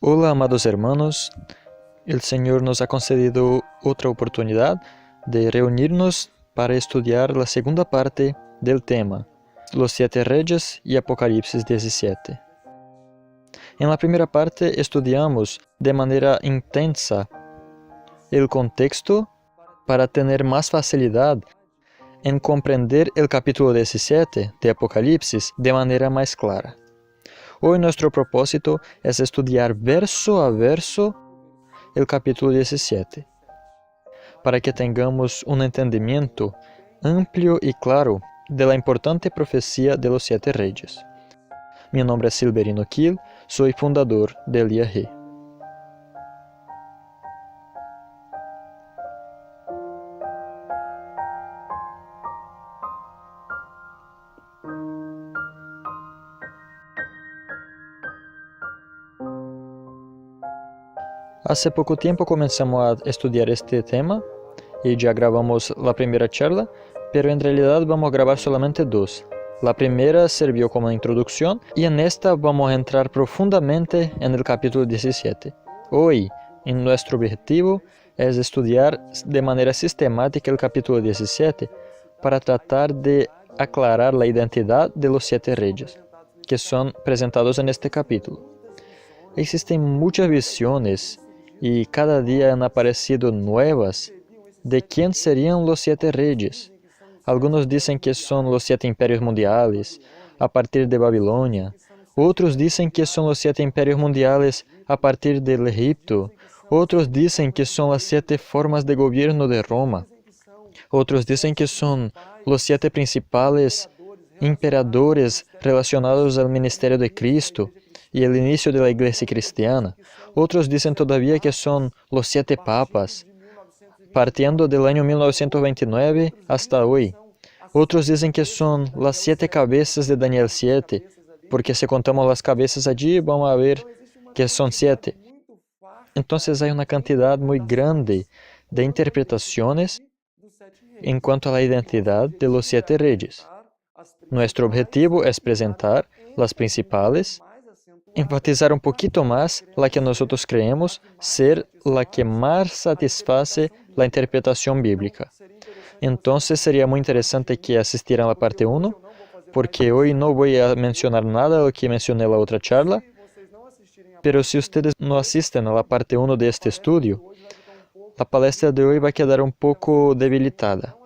Hola, amados hermanos. El Señor nos ha concedido otra oportunidad de reunirnos para estudiar la segunda parte del tema, los 7 reyes y Apocalipsis 17. En la primera parte estudiamos de manera intensa el contexto para tener más facilidad en comprender el capítulo 17 de Apocalipsis de manera más clara. Hoy nuestro propósito es estudiar verso a verso el capítulo 17, para que tengamos un entendimiento amplio y claro de la importante profecía de los 7 reyes. Mi nombre es Silberino Kiel, soy fundador del IAG. Hace poco tiempo comenzamos a estudiar este tema y ya grabamos la primera charla, pero en realidad vamos a grabar solamente 2. La primera sirvió como introducción y en esta vamos a entrar profundamente en el capítulo 17. Hoy, nuestro objetivo es estudiar de manera sistemática el capítulo 17 para tratar de aclarar la identidad de los 7 reyes, que son presentados en este capítulo. Existen muchas visiones y cada día han aparecido nuevas de quién serían los 7 reyes. Algunos dicen que son los 7 imperios mundiales a partir de Babilonia. Otros dicen que son los 7 imperios mundiales a partir del Egipto. Otros dicen que son las 7 formas de gobierno de Roma. Otros dicen que son los 7 principales imperadores relacionados al ministerio de Cristo y el inicio de la iglesia cristiana. Otros dicen todavía que son los 7 papas, partiendo del año 1929 hasta hoy. Otros dicen que son las 7 cabezas de Daniel 7, porque si contamos las cabezas allí, vamos a ver que son 7. Entonces hay una cantidad muy grande de interpretaciones en cuanto a la identidad de los 7 reyes. Nuestro objetivo es presentar las principales, enfatizar un poquito más la que nosotros creemos ser la que más satisface la interpretación bíblica. Entonces sería muy interesante que asistieran a la parte 1, porque hoy no voy a mencionar nada de lo que mencioné en la otra charla, pero si ustedes no asisten a la parte 1 de este estudio, la palestra de hoy va a quedar un poco debilitada.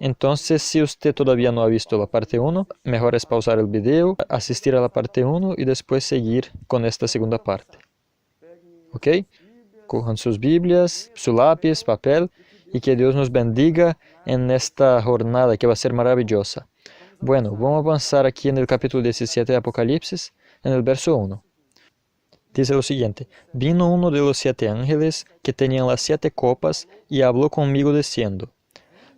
Entonces, si usted todavía no ha visto la parte 1, mejor es pausar el video, asistir a la parte 1 y después seguir con esta segunda parte. ¿Ok? Cojan sus Biblias, su lápiz, papel, y que Dios nos bendiga en esta jornada que va a ser maravillosa. Bueno, vamos a avanzar aquí en el capítulo 17 de Apocalipsis, en el verso 1. Dice lo siguiente: Vino uno de los 7 ángeles que tenían las 7 copas y habló conmigo diciendo: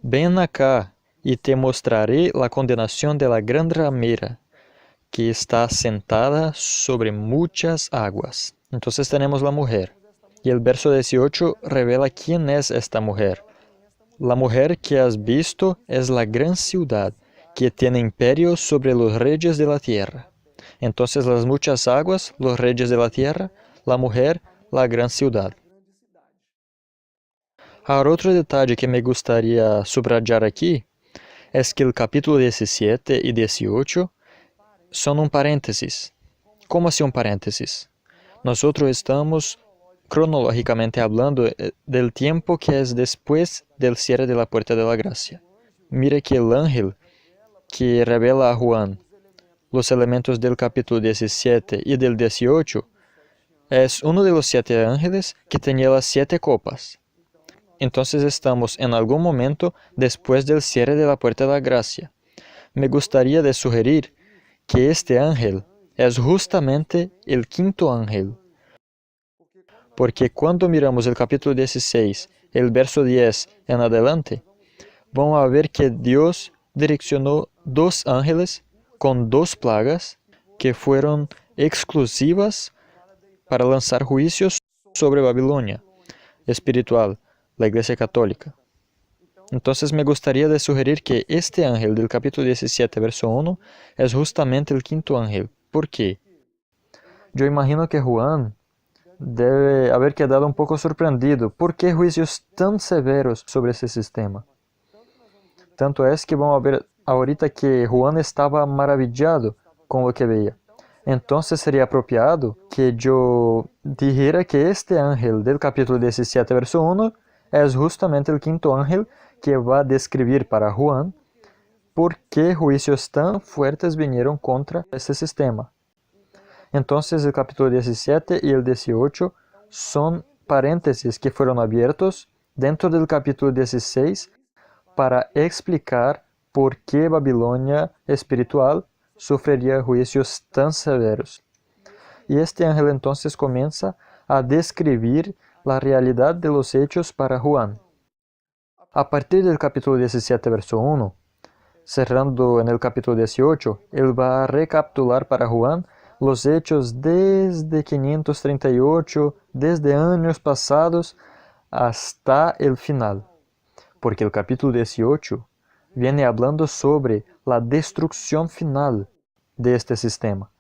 Ven acá y te mostraré la condenación de la gran ramera, que está sentada sobre muchas aguas. Entonces tenemos la mujer. Y el verso 18 revela quién es esta mujer. La mujer que has visto es la gran ciudad, que tiene imperio sobre los reyes de la tierra. Entonces las muchas aguas, los reyes de la tierra, la mujer, la gran ciudad. Ahora, otro detalle que me gustaría subrayar aquí es que el capítulo 17 y 18 son un paréntesis. ¿Cómo así un paréntesis? Nosotros estamos cronológicamente hablando del tiempo que es después del cierre de la puerta de la gracia. Mire que el ángel que revela a Juan los elementos del capítulo 17 y del 18 es uno de los 7 ángeles que tenía las 7 copas. Entonces estamos en algún momento después del cierre de la puerta de la gracia. Me gustaría de sugerir que este ángel es justamente el 5º ángel, porque cuando miramos el capítulo 16, el verso 10 en adelante, vamos a ver que Dios direccionó 2 ángeles con 2 plagas que fueron exclusivas para lanzar juicios sobre Babilonia espiritual, la Iglesia Católica. Entonces me gustaría de sugerir que este ángel del capítulo 17, verso 1, es justamente el 5º ángel. ¿Por qué? Yo imagino que Juan debe haber quedado un poco sorprendido. ¿Por qué juicios tan severos sobre ese sistema? Tanto es que vamos a ver ahorita que Juan estaba maravillado con lo que veía. Entonces sería apropiado que yo dijera que este ángel del capítulo 17, verso 1, es justamente el quinto ángel que va a describir para Juan por qué juicios tan fuertes vinieron contra este sistema. Entonces el capítulo 17 y el 18 son paréntesis que fueron abiertos dentro del capítulo 16 para explicar por qué Babilonia espiritual sufriría juicios tan severos. Y este ángel entonces comienza a describir la realidad de los hechos para Juan. A partir del capítulo 17, verso 1, cerrando en el capítulo 18, él va a recapitular para Juan los hechos desde 538, desde años pasados hasta el final. Porque el capítulo 18 viene hablando sobre la destrucción final de este sistema.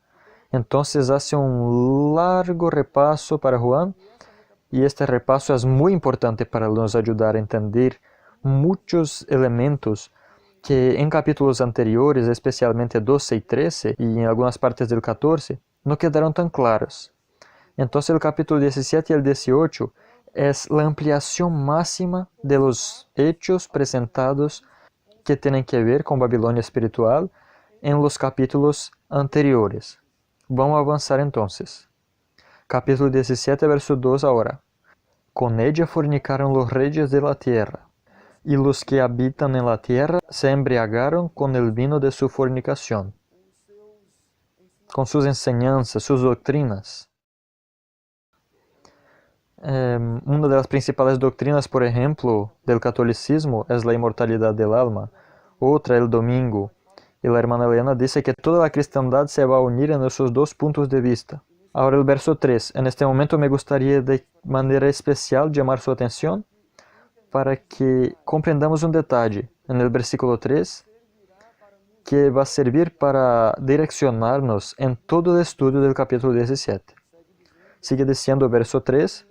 Entonces hace un largo repaso para Juan, y este repaso es muy importante para nos ayudar a entender muchos elementos que en capítulos anteriores, especialmente 12 y 13, y en algunas partes del 14, no quedaron tan claros. Entonces el capítulo 17 y el 18 es la ampliación máxima de los hechos presentados que tienen que ver con Babilonia espiritual en los capítulos anteriores. Vamos a avanzar entonces. Capítulo 17, verso 2 ahora. Con ella fornicaron los reyes de la tierra, y los que habitan en la tierra se embriagaron con el vino de su fornicación, con sus enseñanzas, sus doctrinas. Una de las principales doctrinas, por ejemplo, del catolicismo es la inmortalidad del alma, otra el domingo, y la hermana Elena dice que toda la cristiandad se va a unir en esos dos puntos de vista. Ahora el verso 3, en este momento me gustaría de manera especial llamar su atención para que comprendamos un detalle en el versículo 3 que va a servir para direccionarnos en todo el estudio del capítulo 17. Sigue diciendo el verso 3,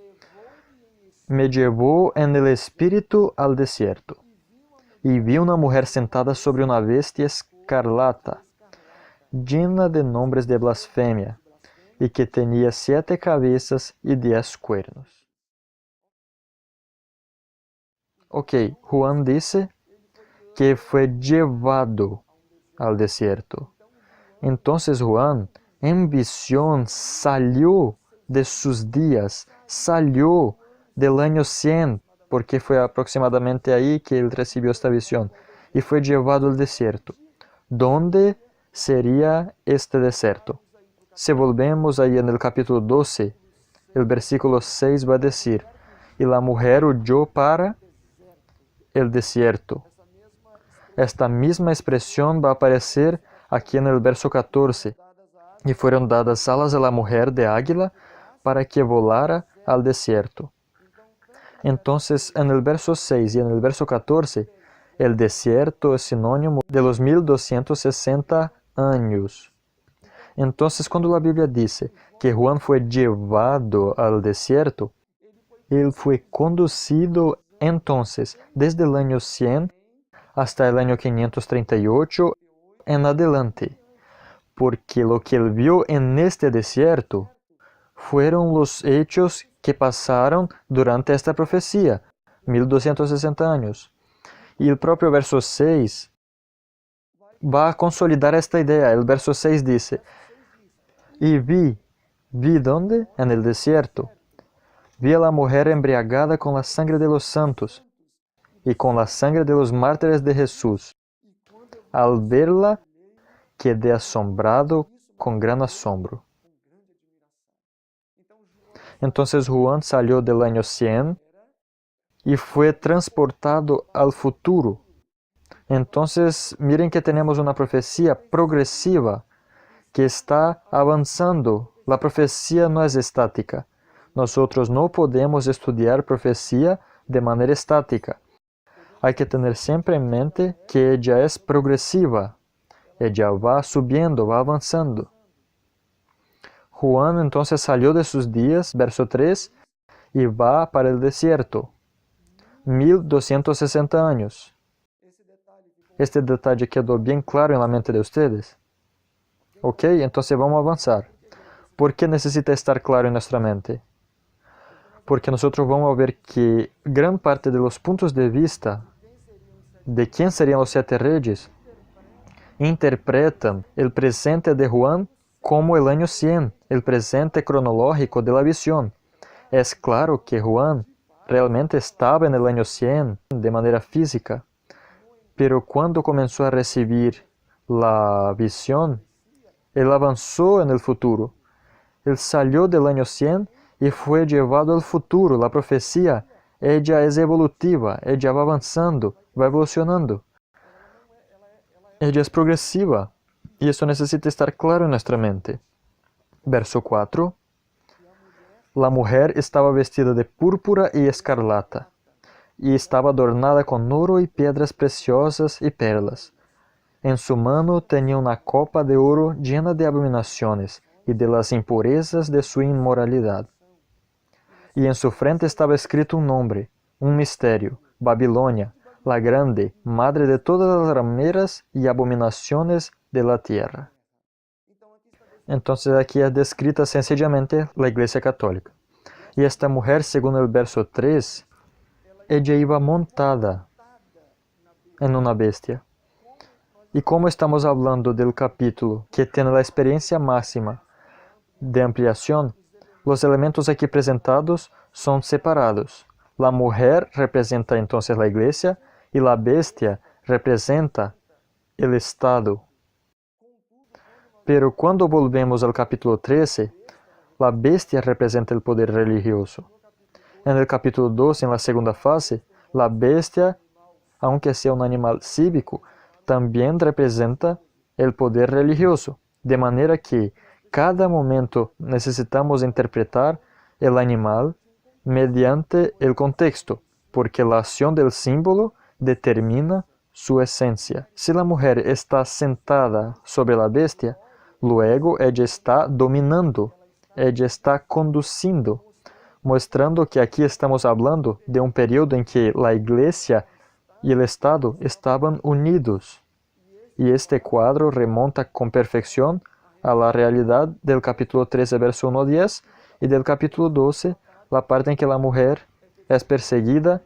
me llevó en el espíritu al desierto, y vi una mujer sentada sobre una bestia escarlata, llena de nombres de blasfemia, y que tenía 7 cabezas y 10 cuernos. Ok, Juan dice que fue llevado al desierto. Entonces Juan, en visión, salió de sus días, salió del año 100, porque fue aproximadamente ahí que él recibió esta visión, y fue llevado al desierto. ¿Dónde sería este desierto? Si volvemos ahí en el capítulo 12, el versículo 6 va a decir, y la mujer huyó para el desierto. Esta misma expresión va a aparecer aquí en el verso 14, y fueron dadas alas a la mujer de águila para que volara al desierto. Entonces, en el verso 6 y en el verso 14, el desierto es sinónimo de los 1260 años. Entonces, cuando la Biblia dice que Juan fue llevado al desierto, él fue conducido entonces desde el año 100 hasta el año 538 en adelante, porque lo que él vio en este desierto fueron los hechos que pasaron durante esta profecía, 1260 años. Y el propio verso 6 va a consolidar esta idea. El verso 6 dice, y vi ¿dónde? En el desierto. Vi a la mujer embriagada con la sangre de los santos y con la sangre de los mártires de Jesús. Al verla, quedé asombrado con gran asombro. Entonces Juan salió del año 100 y fue transportado al futuro. Entonces, miren que tenemos una profecía progresiva que está avanzando. La profecía no es estática. Nosotros no podemos estudiar profecía de manera estática. Hay que tener siempre en mente que ella es progresiva. Ella va subiendo, va avanzando. Juan entonces salió de sus días, verso 3, y va para el desierto. 1260 años. Este detalle quedó bien claro en la mente de ustedes. Ok, entonces vamos a avanzar. ¿Por qué necesita estar claro en nuestra mente? Porque nosotros vamos a ver que gran parte de los puntos de vista de quién serían los 7 reyes interpretan el presente de Juan como el año 100, el presente cronológico de la visión. Es claro que Juan realmente estaba en el año 100 de manera física, pero cuando comenzó a recibir la visión, él avanzó en el futuro. Él salió del año 100 y fue llevado al futuro. La profecía, ella es evolutiva, ella va avanzando, va evolucionando. Ella es progresiva, y eso necesita estar claro en nuestra mente. Verso 4. La mujer estaba vestida de púrpura y escarlata, y estaba adornada con oro y piedras preciosas y perlas. En su mano tenía una copa de oro llena de abominaciones y de las impurezas de su inmoralidad. Y en su frente estaba escrito un nombre, un misterio, Babilonia, la grande, madre de todas las rameras y abominaciones de la tierra. Entonces aquí es descrita sencillamente la Iglesia Católica. Y esta mujer, según el verso 3, ella iba montada en una bestia. Y como estamos hablando del capítulo que tiene la experiencia máxima de ampliación, los elementos aquí presentados son separados. La mujer representa entonces la iglesia y la bestia representa el Estado. Pero cuando volvemos al capítulo 13, la bestia representa el poder religioso. En el capítulo 12, en la segunda fase, la bestia, aunque sea un animal cívico, también representa el poder religioso, de manera que cada momento necesitamos interpretar el animal mediante el contexto, porque la acción del símbolo determina su esencia. Si la mujer está sentada sobre la bestia, luego ella está dominando, ella está conduciendo, mostrando que aquí estamos hablando de un periodo en que la iglesia y el Estado estaban unidos. Y este cuadro remonta con perfección a la realidad del capítulo 13, verso 1 a 10, y del capítulo 12, la parte en que la mujer es perseguida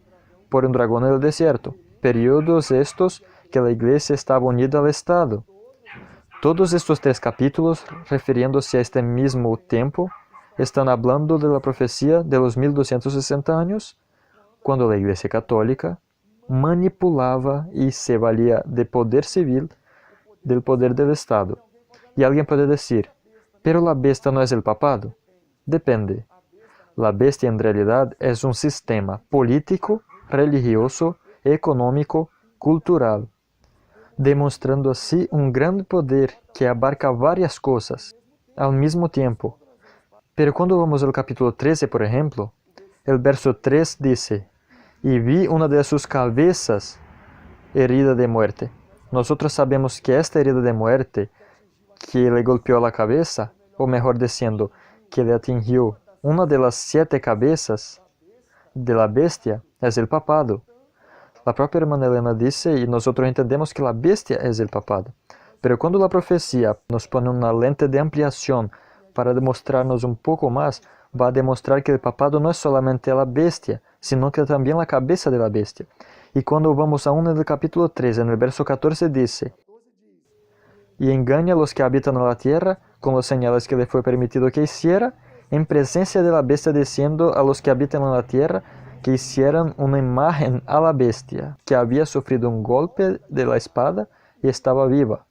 por un dragón en el desierto. Periodos estos que la iglesia estaba unida al Estado. Todos estos 3 capítulos, refiriéndose a este mismo tiempo, están hablando de la profecía de los 1260 años, cuando la Iglesia Católica manipulaba y se valía de poder civil, del poder del Estado. Y alguien puede decir, pero la bestia no es el papado. Depende. La bestia en realidad es un sistema político, religioso, económico, cultural, demostrando así un gran poder que abarca varias cosas al mismo tiempo. Pero cuando vamos al capítulo 13, por ejemplo, el verso 3 dice, y vi una de sus cabezas herida de muerte. Nosotros sabemos que esta herida de muerte que le golpeó la cabeza, o mejor diciendo, que le atingió una de las 7 cabezas de la bestia, es el papado. La propia hermana Elena dice, y nosotros entendemos que la bestia es el papado. Pero cuando la profecía nos pone una lente de ampliación para demostrarnos un poco más, va a demostrar que el papado no es solamente la bestia, sino que también la cabeza de la bestia. Y cuando vamos aún en el capítulo 3, en el verso 14 dice, y engaña a los que habitan en la tierra con las señales que le fue permitido que hiciera, en presencia de la bestia diciendo a los que habitan en la tierra que hicieran una imagen a la bestia, que había sufrido un golpe de la espada y estaba viva.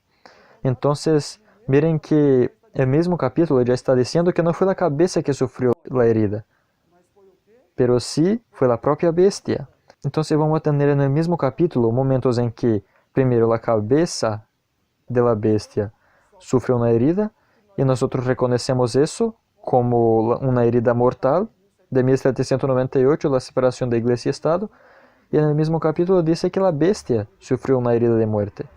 Entonces, miren que el mismo capítulo ya está diciendo que no fue la cabeza que sufrió la herida, pero sí fue la propia bestia. Entonces vamos a tener en el mismo capítulo momentos en que primero la cabeza de la bestia sufre una herida y nosotros reconocemos eso como una herida mortal de 1798, la separación de iglesia y Estado, y en el mismo capítulo dice que la bestia sufrió una herida de muerte.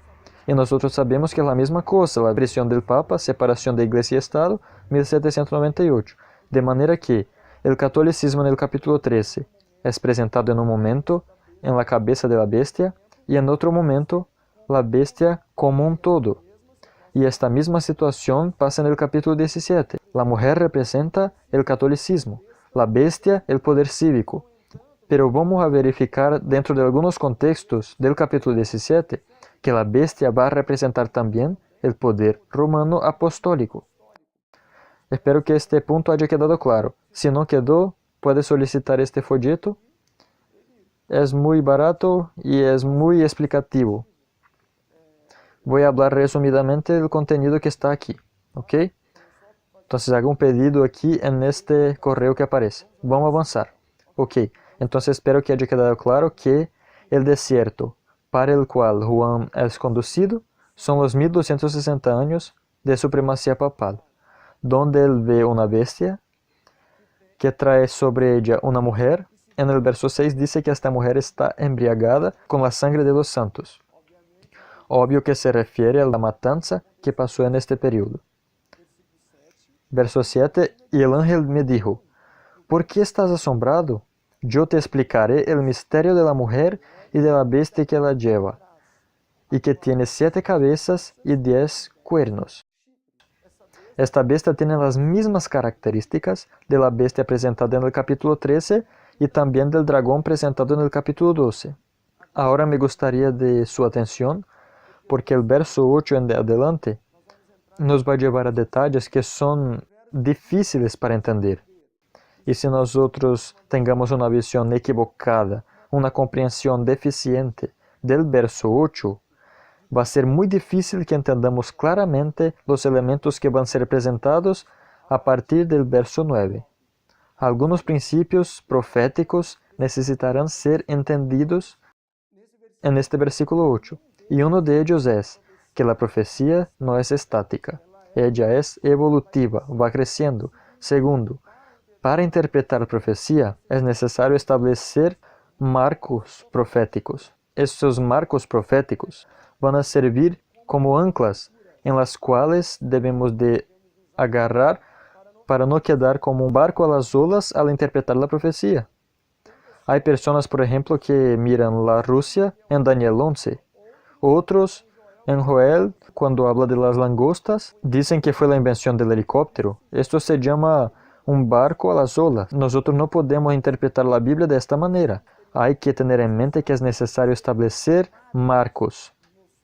Y nosotros sabemos que es la misma cosa, la prisión del Papa, separación de iglesia y Estado, 1798, de manera que el catolicismo en el capítulo 13 es presentado en un momento en la cabeza de la bestia y en otro momento la bestia como un todo. Y esta misma situación pasa en el capítulo 17. La mujer representa el catolicismo, la bestia el poder cívico. Pero vamos a verificar dentro de algunos contextos del capítulo 17 que la bestia va a representar también el poder romano apostólico. Espero que este punto haya quedado claro. Si no quedó, puede solicitar este folleto. Es muy barato y es muy explicativo. Voy a hablar resumidamente del contenido que está aquí, ¿ok? Entonces haga un pedido aquí en este correo que aparece. Vamos a avanzar. Ok, entonces espero que haya quedado claro que el desierto para el cual Juan es conducido son los 1260 años de supremacía papal, donde él ve una bestia que trae sobre ella una mujer. En el verso 6 dice que esta mujer está embriagada con la sangre de los santos. Obvio que se refiere a la matanza que pasó en este periodo. Verso 7, y el ángel me dijo, ¿por qué estás asombrado? Yo te explicaré el misterio de la mujer y de la bestia que la lleva, y que tiene 7 cabezas y 10 cuernos. Esta bestia tiene las mismas características de la bestia presentada en el capítulo 13 y también del dragón presentado en el capítulo 12. Ahora me gustaría de su atención, porque el verso 8 en adelante nos va a llevar a detalles que son difíciles para entender. Y si nosotros tengamos una visión equivocada, una comprensión deficiente del verso 8, va a ser muy difícil que entendamos claramente los elementos que van a ser presentados a partir del verso 9. Algunos principios proféticos necesitarán ser entendidos en este versículo 8, y uno de ellos es que la profecía no es estática, ella es evolutiva, va creciendo. Segundo, para interpretar profecía es necesario establecer marcos proféticos. Estos marcos proféticos van a servir como anclas en las cuales debemos de agarrar para no quedar como un barco a las olas al interpretar la profecía. Hay personas, por ejemplo, que miran la Rusia en Daniel 11. Otros, en Joel, cuando habla de las langostas, dicen que fue la invención del helicóptero. Esto se llama un barco a las olas. Nosotros no podemos interpretar la Biblia de esta manera. Hay que tener en mente que es necesario establecer marcos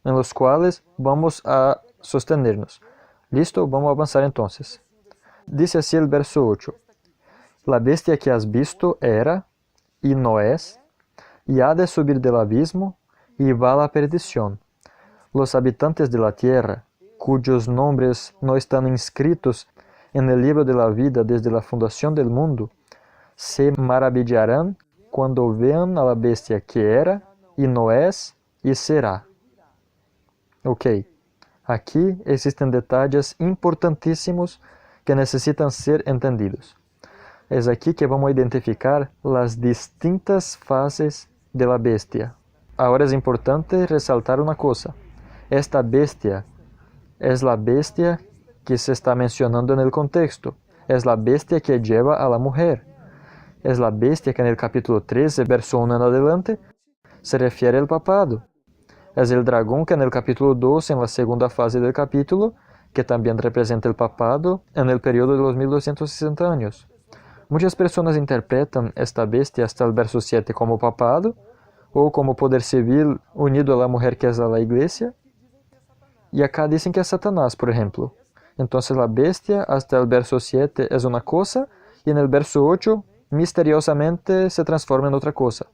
en los cuales vamos a sostenernos. ¿Listo? Vamos a avanzar entonces. Dice así el verso 8. La bestia que has visto era y no es, y ha de subir del abismo y va a la perdición. Los habitantes de la tierra, cuyos nombres no están inscritos en el libro de la vida desde la fundación del mundo, se maravillarán cuando vean a la bestia que era, y no es, y será. Ok, aquí existen detalles importantísimos que necesitan ser entendidos. Es aquí que vamos a identificar las distintas fases de la bestia. Ahora es importante resaltar una cosa. Esta bestia es la bestia que se está mencionando en el contexto. Es la bestia que lleva a la mujer. Es la bestia que en el capítulo 13, verso 1 en adelante, se refiere al papado. Es el dragón que en el capítulo 12, en la segunda fase del capítulo, que también representa el papado en el periodo de los 1260 años. Muchas personas interpretan esta bestia hasta el verso 7 como papado, o como poder civil unido a la mujer que es a la iglesia, y acá dicen que es Satanás, por ejemplo. Entonces la bestia hasta el verso 7 es una cosa, y en el verso 8 misteriosamente se transforma en otra cosa.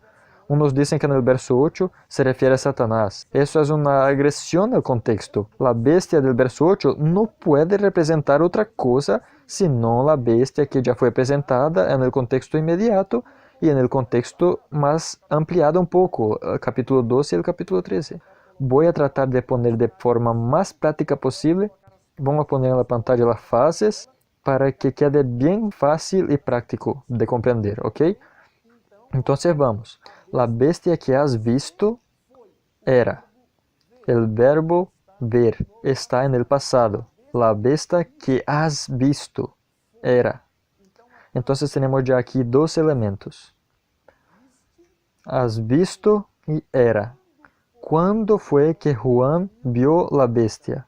Unos dicen que en el verso 8 se refiere a Satanás. Eso es una agresión al contexto. La bestia del verso 8 no puede representar otra cosa sino la bestia que ya fue presentada en el contexto inmediato y en el contexto más ampliado un poco, el capítulo 12 y el capítulo 13. Voy a tratar de poner de forma más práctica posible. Vamos a poner en la pantalla las fases para que quede bien fácil y práctico de comprender, ¿ok? Entonces vamos. La bestia que has visto era. El verbo ver está en el pasado. la bestia que has visto, era. Entonces tenemos ya aquí dos elementos. Has visto y era. ¿Cuándo fue que Juan vio la bestia?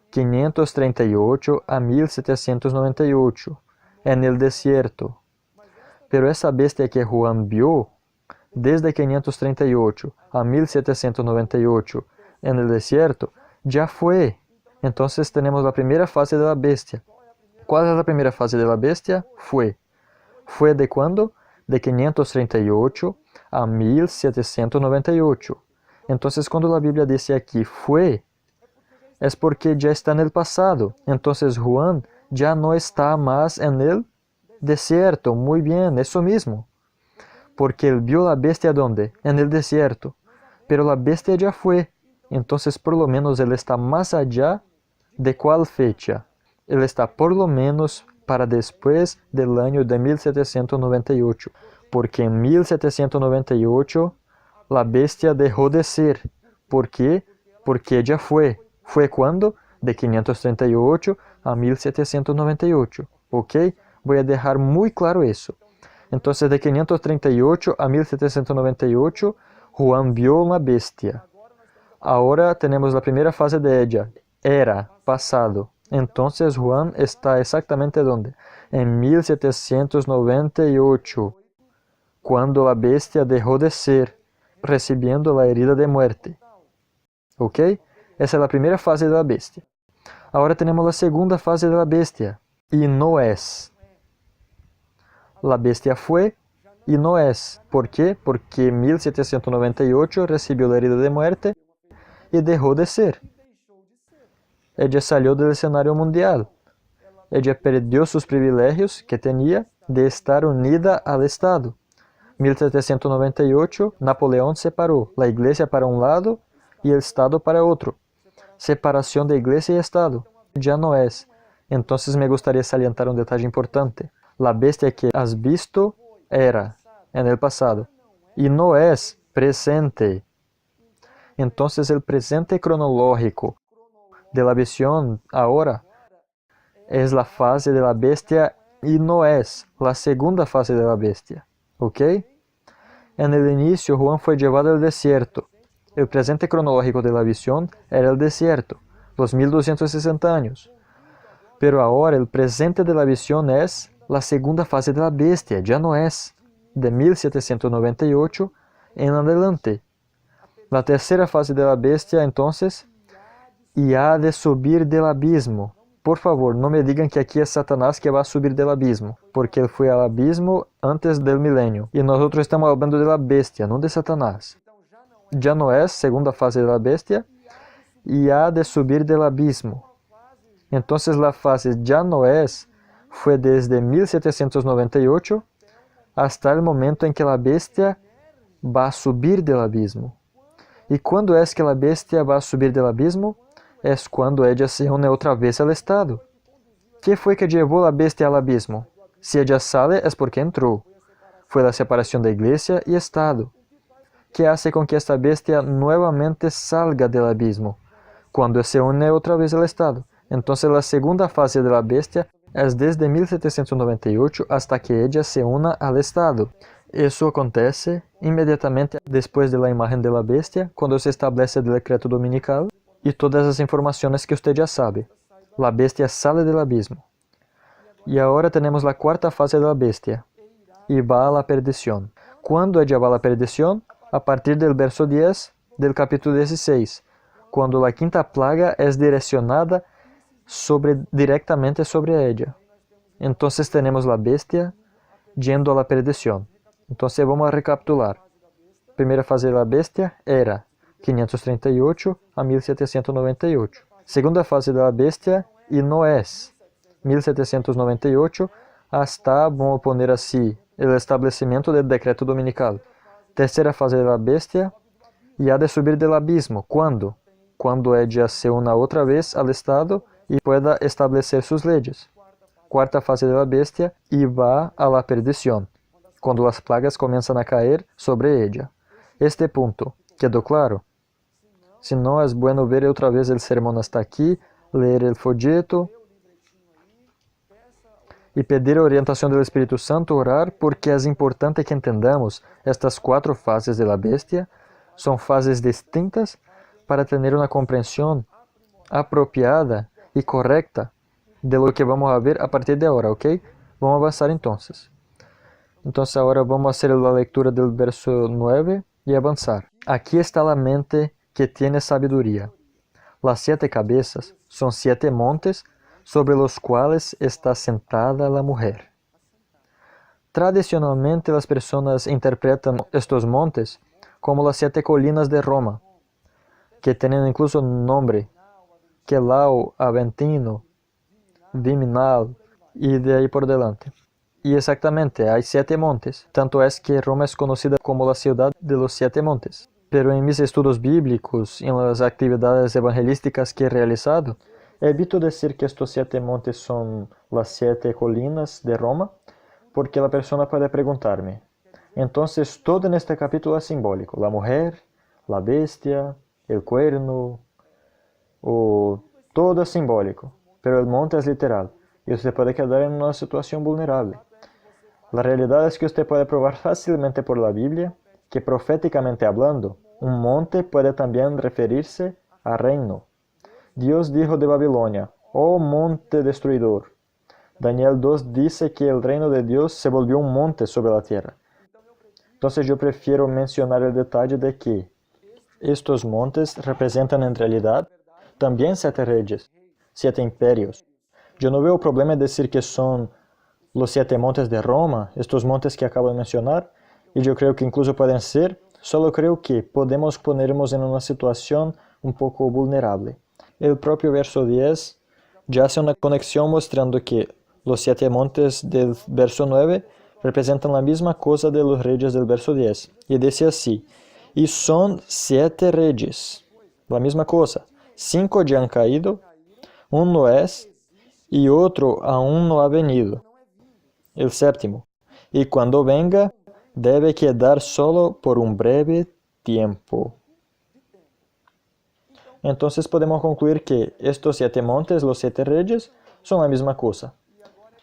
538 a 1798, en el desierto. Pero esa bestia que Juan vio, desde 538 a 1798, en el desierto, ya fue. Entonces tenemos la primera fase de la bestia. ¿Cuál es la primera fase de la bestia? Fue. ¿Fue de cuándo? De 538 a 1798. Entonces, cuando la Biblia dice aquí fue, es porque ya está en el pasado. Entonces, Juan ya no está más en el desierto. Muy bien, eso mismo. Porque él vio la bestia ¿dónde? En el desierto. Pero la bestia ya fue. Entonces, por lo menos, él está más allá de cuál fecha. Él está por lo menos para después del año de 1798. Porque en 1798 la bestia dejó de ser. ¿Por qué? Porque ya fue. ¿Fue cuándo? De 538 a 1798. ¿Ok? Voy a dejar muy claro eso. Entonces, de 538 a 1798, Juan vio una bestia. Ahora tenemos la primera fase de ella. Era, pasado. Entonces, Juan está exactamente ¿dónde? En 1798, cuando la bestia dejó de ser, recibiendo la herida de muerte. ¿Ok? Esa es la primera fase de la bestia. Ahora tenemos la segunda fase de la bestia, y no es. La bestia fue y no es. ¿Por qué? Porque en 1798 recibió la herida de muerte y dejó de ser. Ella salió del escenario mundial. Ella perdió sus privilegios que tenía de estar unida al Estado. 1798, Napoleón separó la iglesia para un lado y el Estado para otro. Separación de iglesia y Estado. Ya no es. Entonces me gustaría salientar un detalle importante. La bestia que has visto era en el pasado y no es presente. Entonces el presente cronológico de la visión ahora es la fase de la bestia y no es la segunda fase de la bestia. ¿Ok? En el inicio Juan fue llevado al desierto. El presente cronológico de la visión era el desierto, los 1260 años. Pero ahora el presente de la visión es la segunda fase de la bestia, ya no es de 1798 en adelante. La tercera fase de la bestia entonces, y ha de subir del abismo. Por favor, no me digan que aquí es Satanás que va a subir del abismo, porque él fue al abismo antes del milenio. Y nosotros estamos hablando de la bestia, no de Satanás. Ya no es segunda fase de la bestia, y ha de subir del abismo. Entonces la fase ya no es, fue desde 1798 hasta el momento en que la bestia va a subir del abismo. ¿Y cuándo es que la bestia va a subir del abismo? Es cuando ella se une otra vez al Estado. ¿Qué fue que llevó la bestia al abismo? Si ella sale es porque entró. Fue la separación de iglesia y Estado. ¿Qué hace con que esta bestia nuevamente salga del abismo? Cuando se une otra vez al Estado. Entonces la segunda fase de la bestia es desde 1798 hasta que ella se una al Estado. Eso acontece inmediatamente después de la imagen de la bestia, cuando se establece el decreto dominical y todas las informaciones que usted ya sabe. La bestia sale del abismo. Y ahora tenemos la cuarta fase de la bestia, y va a la perdición. ¿Cuándo ella va a la perdición? A partir del verso 10 del capítulo 16, cuando la quinta plaga es direccionada directamente sobre ella. Entonces tenemos la bestia yendo a la perdición. Entonces vamos a recapitular. Primera fase de la bestia era 538 a 1798. Segunda fase de la bestia y no es 1798 hasta, vamos a poner así, el establecimiento del decreto dominical. Tercera fase de la bestia y ha de subir del abismo. ¿Cuándo? Cuando ella se una otra vez al Estado y pueda establecer sus leyes. Cuarta fase de la bestia y va a la perdición, cuando las plagas comienzan a caer sobre ella. Este punto, ¿quedó claro? Si no, es bueno ver otra vez el sermón hasta aquí, leer el folleto e pedir a orientação do Espírito Santo, orar, porque é importante que entendamos estas 4 fases da bestia. São fases distintas para ter uma compreensão apropriada e correta de lo que vamos a ver a partir de agora, ok? Vamos avançar então. Então agora vamos fazer a leitura do verso 9 e avançar. Aqui está a mente que tem sabedoria. Las 7 cabezas são 7 montes sobre los cuales está sentada la mujer. Tradicionalmente, las personas interpretan estos montes como las 7 colinas de Roma, que tienen incluso nombre, Quelao, Aventino, Viminal y de ahí por delante. Y exactamente, hay 7 montes, tanto es que Roma es conocida como la ciudad de los 7 montes. Pero en mis estudios bíblicos, en las actividades evangelísticas que he realizado, evito decir que estos 7 montes son las 7 colinas de Roma, porque la persona puede preguntarme, entonces todo en este capítulo es simbólico, la mujer, la bestia, el cuerno, o todo es simbólico, pero el monte es literal, y usted puede quedar en una situación vulnerable. La realidad es que usted puede probar fácilmente por la Biblia que proféticamente hablando, un monte puede también referirse a reino. Dios dijo de Babilonia, oh monte destruidor. Daniel 2 dice que el reino de Dios se volvió un monte sobre la tierra. Entonces yo prefiero mencionar el detalle de que estos montes representan en realidad también 7 reyes, 7 imperios. Yo no veo problema en decir que son los 7 montes de Roma, estos montes que acabo de mencionar, y yo creo que incluso pueden ser, solo creo que podemos ponernos en una situación un poco vulnerable. El propio verso 10 ya hace una conexión mostrando que los 7 montes del verso 9 representan la misma cosa de los reyes del verso 10. Y dice así, y son 7 reyes, la misma cosa. 5 ya han caído, uno es, y otro aún no ha venido, el 7º. Y cuando venga, debe quedar solo por un breve tiempo. Entonces podemos concluir que estos 7 montes, los 7 reyes, son la misma cosa.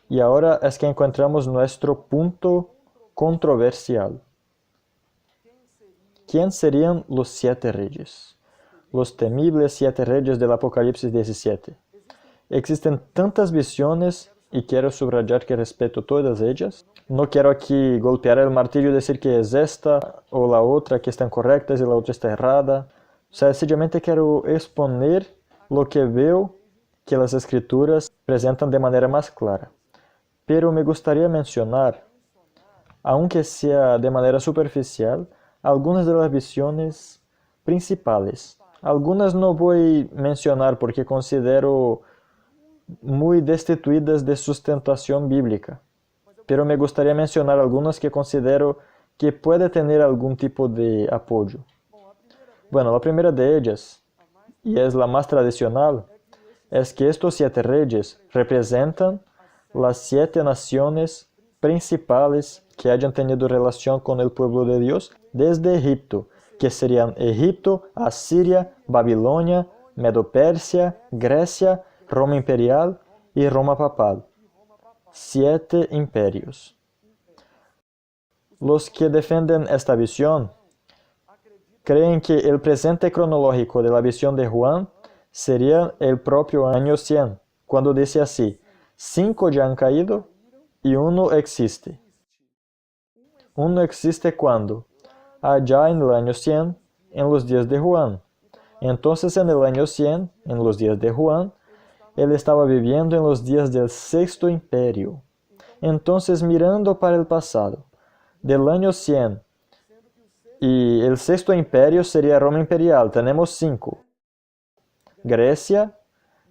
Y ahora es que encontramos nuestro punto controversial. ¿Quién serían los 7 reyes? Los temibles 7 reyes del Apocalipsis 17. Existen tantas visiones y quiero subrayar que respeto todas ellas. No quiero aquí golpear el martillo y decir que es esta o la otra que están correctas y la otra está errada. Sencillamente quiero exponer lo que veo que las escrituras presentan de manera más clara. Pero me gustaría mencionar, aunque sea de manera superficial, algunas de las visiones principales. Algunas no voy a mencionar porque considero muy destituidas de sustentación bíblica. Pero me gustaría mencionar algunas que considero que puede tener algún tipo de apoyo. Bueno, la primera de ellas, y es la más tradicional, es que estos 7 reyes representan las 7 naciones principales que hayan tenido relación con el pueblo de Dios desde Egipto, que serían Egipto, Asiria, Babilonia, Medo-Persia, Grecia, Roma imperial y Roma papal. 7 imperios. Los que defienden esta visión creen que el presente cronológico de la visión de Juan sería el propio año 100, cuando dice así, 5 ya han caído y uno existe. Uno existe cuando, allá en el año 100, en los días de Juan. Entonces en el año 100, en los días de Juan, él estaba viviendo en los días del 6º imperio. Entonces mirando para el pasado, del año 100, y el 6º imperio sería Roma imperial, tenemos 5. Grecia,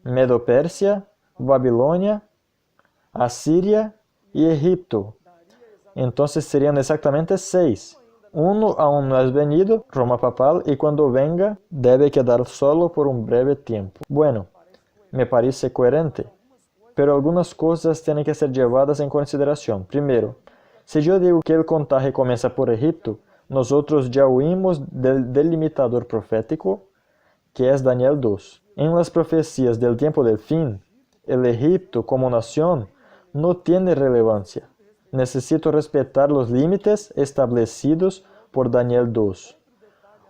Medo-Persia, Babilonia, Asiria y Egipto. Entonces serían exactamente 6. Uno aún no es venido, Roma papal, y cuando venga debe quedar solo por un breve tiempo. Bueno, me parece coherente, pero algunas cosas tienen que ser llevadas en consideración. Primero, si yo digo que el contaje comienza por Egipto, nosotros ya huimos del delimitador profético, que es Daniel 2. En las profecías del tiempo del fin, el Egipto como nación no tiene relevancia. Necesito respetar los límites establecidos por Daniel 2.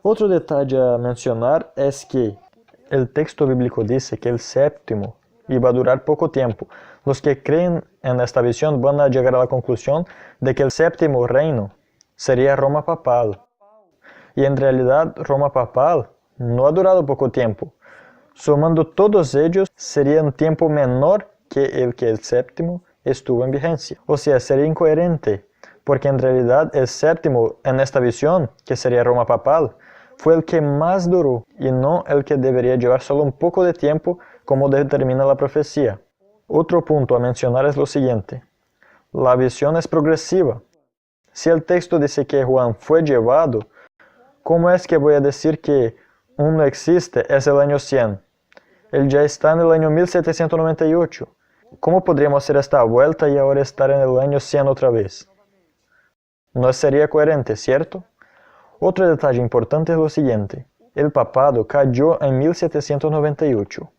Otro detalle a mencionar es que el texto bíblico dice que el séptimo iba a durar poco tiempo. Los que creen en esta visión van a llegar a la conclusión de que el séptimo reino sería Roma papal. Y en realidad Roma papal no ha durado poco tiempo. Sumando todos ellos, sería un tiempo menor que el séptimo estuvo en vigencia. O sea, sería incoherente, porque en realidad el séptimo en esta visión, que sería Roma papal, fue el que más duró y no el que debería llevar solo un poco de tiempo como determina la profecía. Otro punto a mencionar es lo siguiente. La visión es progresiva. Si el texto dice que Juan fue llevado, ¿cómo es que voy a decir que uno existe es el año 100? Él ya está en el año 1798. ¿Cómo podríamos hacer esta vuelta y ahora estar en el año 100 otra vez? No sería coherente, ¿cierto? Otro detalle importante es lo siguiente. El papado cayó en 1798.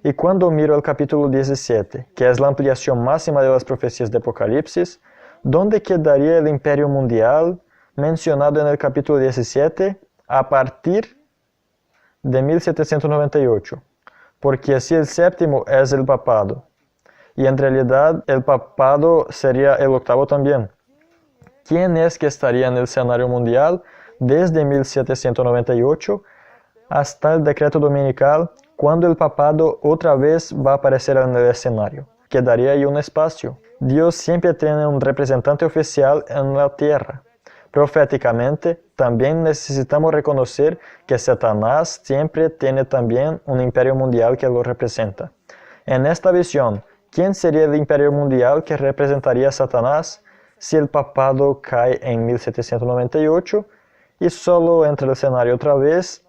Y cuando miro el capítulo 17, que es la ampliación máxima de las profecías de Apocalipsis, ¿dónde quedaría el imperio mundial mencionado en el capítulo 17 a partir de 1798? Porque si el séptimo es el papado, y en realidad el papado sería el octavo también, ¿quién es que estaría en el escenario mundial desde 1798 hasta el decreto dominical, cuando el papado otra vez va a aparecer en el escenario? Quedaría ahí un espacio. Dios siempre tiene un representante oficial en la tierra. Proféticamente, también necesitamos reconocer que Satanás siempre tiene también un imperio mundial que lo representa. En esta visión, ¿quién sería el imperio mundial que representaría a Satanás si el papado cae en 1798 y solo entra al escenario otra vez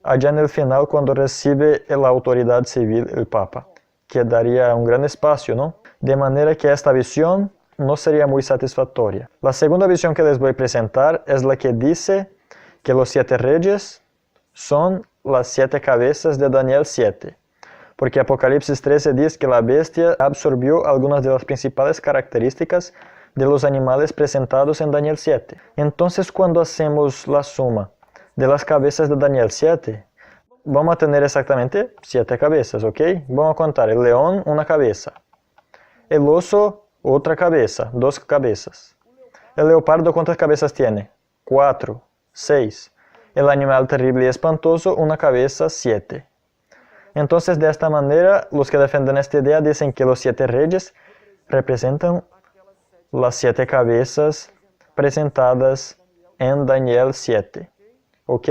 allá en el final cuando recibe la autoridad civil el Papa? Quedaría un gran espacio, ¿no? De manera que esta visión no sería muy satisfactoria. La segunda visión que les voy a presentar es la que dice que los 7 reyes son las 7 cabezas de Daniel 7. Porque Apocalipsis 13 dice que la bestia absorbió algunas de las principales características de los animales presentados en Daniel 7. Entonces, cuando hacemos la suma de las cabezas de Daniel 7, vamos a tener exactamente 7 cabezas, ¿ok? Vamos a contar el león, una cabeza. El oso, otra cabeza, 2 cabezas. El leopardo, ¿cuántas cabezas tiene? 4, 6. El animal terrible y espantoso, una cabeza, 7. Entonces, de esta manera, los que defienden esta idea dicen que los 7 reyes representan las 7 cabezas presentadas en Daniel 7. ¿Ok?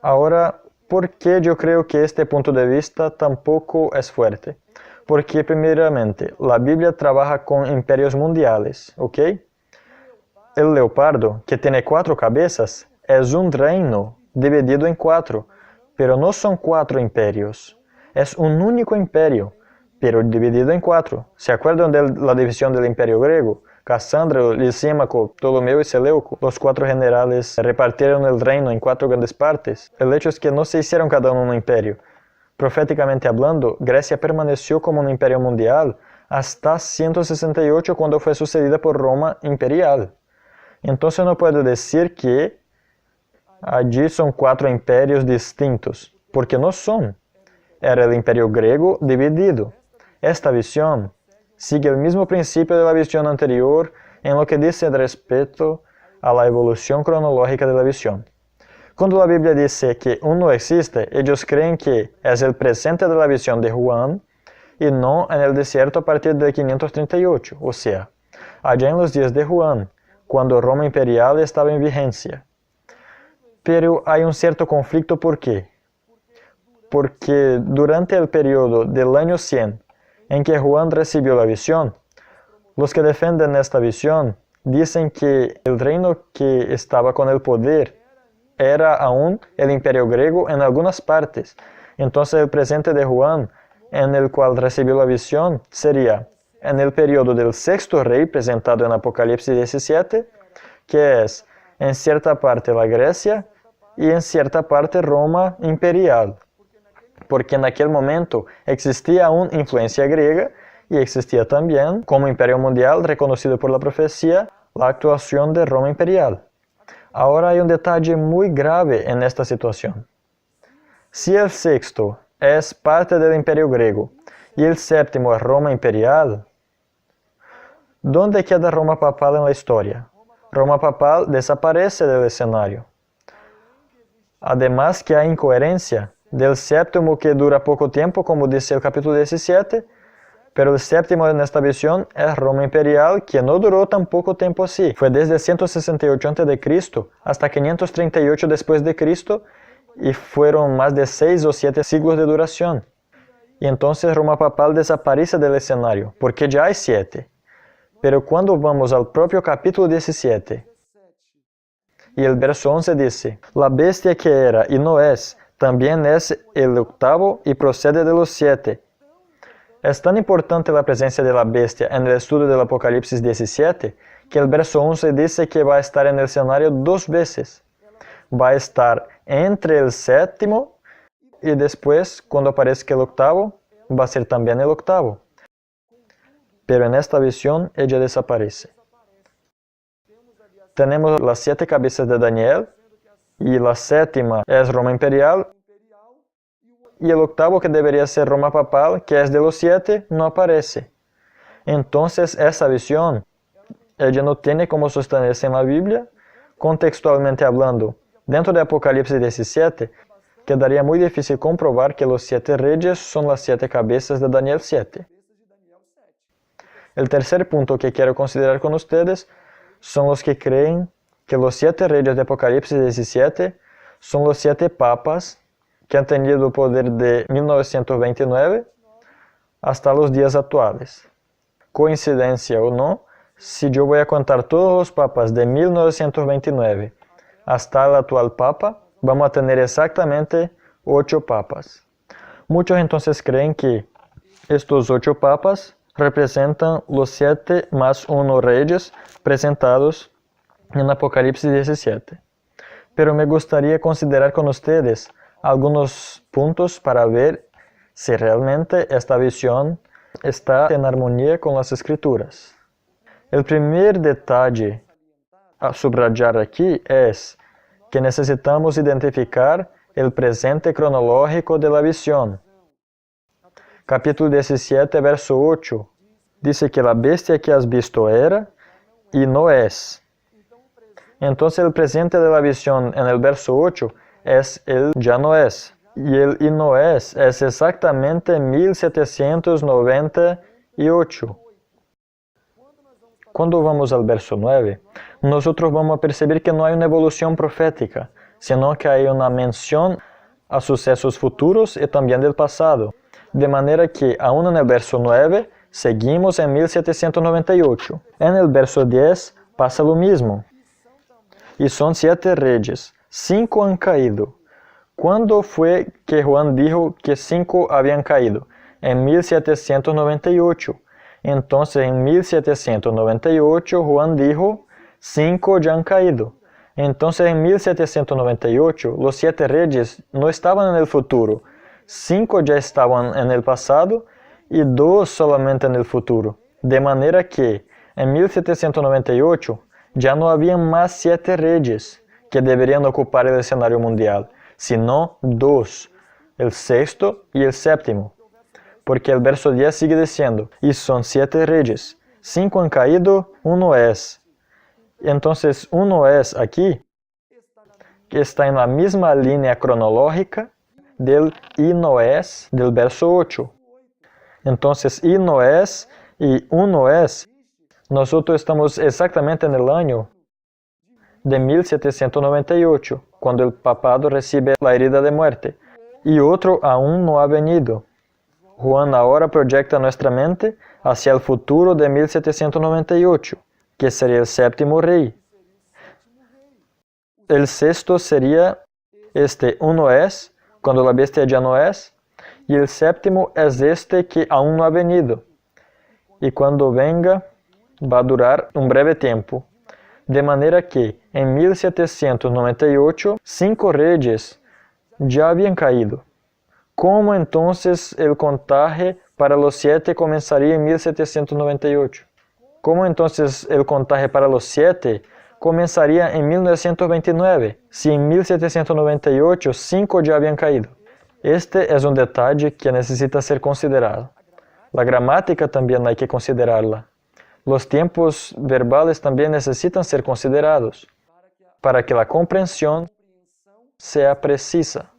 Ahora, ¿por qué yo creo que este punto de vista tampoco es fuerte? Porque, primeramente, la Biblia trabaja con imperios mundiales, ¿ok? El leopardo, que tiene 4 cabezas, es un reino dividido en 4, pero no son 4 imperios. Es un único imperio, pero dividido en 4. ¿Se acuerdan de la división del imperio griego? Casandro, Lisímaco, Ptolomeo y Seleuco, los 4 generales repartieron el reino en 4 grandes partes. El hecho es que no se hicieron cada uno un imperio. Proféticamente hablando, Grecia permaneció como un imperio mundial hasta 168 cuando fue sucedida por Roma imperial. Entonces no puedo decir que allí son 4 imperios distintos, porque no son. Era el imperio griego dividido. Esta visión sigue el mismo principio de la visión anterior en lo que dice respecto a la evolución cronológica de la visión. Cuando la Biblia dice que uno existe, ellos creen que es el presente de la visión de Juan y no en el desierto a partir de 538, o sea, allá en los días de Juan, cuando Roma imperial estaba en vigencia. Pero hay un cierto conflicto, ¿por qué? Porque durante el periodo del año 100 en que Juan recibió la visión, los que defienden esta visión dicen que el reino que estaba con el poder era aún el imperio griego en algunas partes. Entonces el presente de Juan, en el cual recibió la visión, sería en el periodo del 6º rey presentado en Apocalipsis 17, que es en cierta parte la Grecia y en cierta parte Roma imperial. porque en aquel momento existía aún influencia griega y existía también, como imperio mundial reconocido por la profecía, la actuación de Roma imperial. Ahora hay un detalle muy grave en esta situación. Si el sexto es parte del imperio griego y el séptimo es Roma imperial, ¿dónde queda Roma papal en la historia? Roma papal desaparece del escenario. Además que hay incoherencia del séptimo que dura poco tiempo, como dice el capítulo 17, pero el séptimo en esta visión es Roma imperial, que no duró tan poco tiempo así. Fue desde 168 a.C. hasta 538 después de Cristo, y fueron más de 6 o 7 siglos de duración. Y entonces Roma papal desaparece del escenario, porque ya hay 7. Pero cuando vamos al propio capítulo 17, y el verso 11 dice, la bestia que era y no es, también es el octavo y procede de los 7. Es tan importante la presencia de la bestia en el estudio del Apocalipsis 17, que el verso 11 dice que va a estar en el escenario 2 veces. Va a estar entre el séptimo y después, cuando aparezca el octavo, va a ser también el octavo. Pero en esta visión ella desaparece. Tenemos las 7 cabezas de Daniel, y la séptima es Roma imperial, y el octavo, que debería ser Roma papal, que es de los 7, no aparece. Entonces esa visión, ella no tiene como sostenerse en la Biblia, contextualmente hablando. Dentro de Apocalipsis 17, quedaría muy difícil comprobar que los 7 reyes son las 7 cabezas de Daniel 7. El tercer punto que quiero considerar con ustedes son los que creen que los 7 reyes de Apocalipsis 17 son los 7 papas que han tenido poder de 1929 hasta los días actuales. Coincidencia o no, si yo voy a contar todos los papas de 1929 hasta el actual papa, vamos a tener exactamente 8 papas. Muchos entonces creen que estos 8 papas representan los 7 más 1 reyes presentados en Apocalipsis 17. Pero me gustaría considerar con ustedes algunos puntos para ver si realmente esta visión está en armonía con las Escrituras. El primer detalle a subrayar aquí es que necesitamos identificar el presente cronológico de la visión. Capítulo 17, verso 8, dice que la bestia que has visto era y no es. Entonces el presente de la visión en el verso 8 es el ya no es. Y el y no es exactamente 1798. Cuando vamos al verso 9, nosotros vamos a percibir que no hay una evolución profética, sino que hay una mención a sucesos futuros y también del pasado. De manera que, aún en el verso 9, seguimos en 1798. En el verso 10 pasa lo mismo. Y son 7 reyes. 5 han caído. ¿Cuándo fue que Juan dijo que 5 habían caído? En 1798. Entonces, en 1798, Juan dijo, 5 ya han caído. Entonces, en 1798, los 7 reyes no estaban en el futuro. 5 ya estaban en el pasado y 2 solamente en el futuro. De manera que, en 1798, ya no habían más 7 reyes que deberían ocupar el escenario mundial, sino 2, el sexto y el séptimo. Porque el verso 10 sigue diciendo, y son 7 reyes, 5 han caído, 1 es. Entonces 1 es aquí, que está en la misma línea cronológica del y no es del verso 8. Entonces y no es y 1 es, nosotros estamos exactamente en el año de 1798, cuando el papado recibe la herida de muerte, y otro aún no ha venido. Juan ahora proyecta nuestra mente hacia el futuro de 1798, que sería el séptimo rey. El sexto sería este 1 es, cuando la bestia ya no es, y el séptimo es este que aún no ha venido. Y cuando venga, va a durar un breve tiempo. De manera que en 1798, 5 reyes ya habían caído. ¿Cómo entonces el contaje para los 7 comenzaría en 1798? ¿Cómo entonces el contaje para los 7 comenzaría en 1929, si en 1798 5 ya habían caído? Este es un detalle que necesita ser considerado. La gramática también hay que considerarla. Los tiempos verbales también necesitan ser considerados para que la comprensión sea precisa.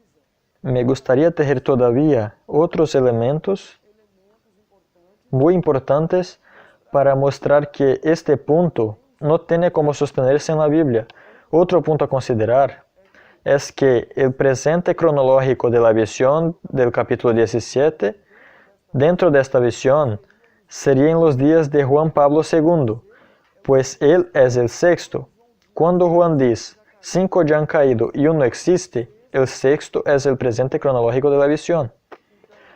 Me gustaría tejer todavía otros elementos muy importantes para mostrar que este punto no tiene como sostenerse en la Biblia. Otro punto a considerar es que el presente cronológico de la visión del capítulo 17, dentro de esta visión, sería en los días de Juan Pablo II, pues él es el sexto. Cuando Juan dice, 5 ya han caído y uno existe, el sexto es el presente cronológico de la visión.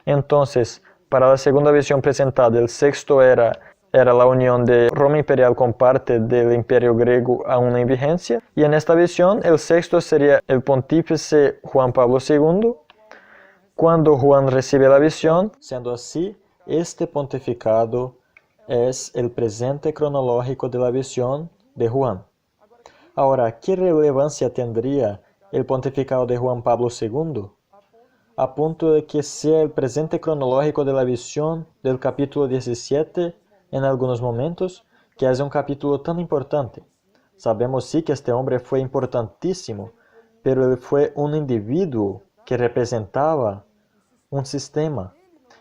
Entonces, para la segunda visión presentada, el sexto era la unión de Roma imperial con parte del imperio griego aún en vigencia, y en esta visión el sexto sería el pontífice Juan Pablo II, cuando Juan recibe la visión. Siendo así, este pontificado es el presente cronológico de la visión de Juan. Ahora, ¿qué relevancia tendría el pontificado de Juan Pablo II? A punto de que sea el presente cronológico de la visión del capítulo 17 en algunos momentos, que es un capítulo tan importante. Sabemos sí que este hombre fue importantísimo, pero él fue un individuo que representaba un sistema.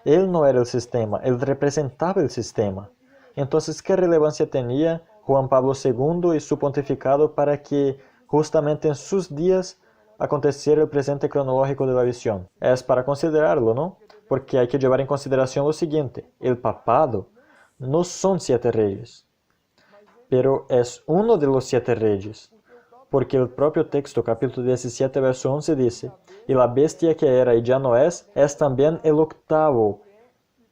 Él no era el sistema, él representaba el sistema. Entonces, ¿qué relevancia tenía Juan Pablo II y su pontificado para que justamente en sus días aconteciera el presente cronológico de la visión? Es para considerarlo, ¿no? Porque hay que llevar en consideración lo siguiente: el papado no son 7 reyes, pero es uno de los 7 reyes. Porque el propio texto, capítulo 17, verso 11, dice, y la bestia que era y ya no es también el octavo,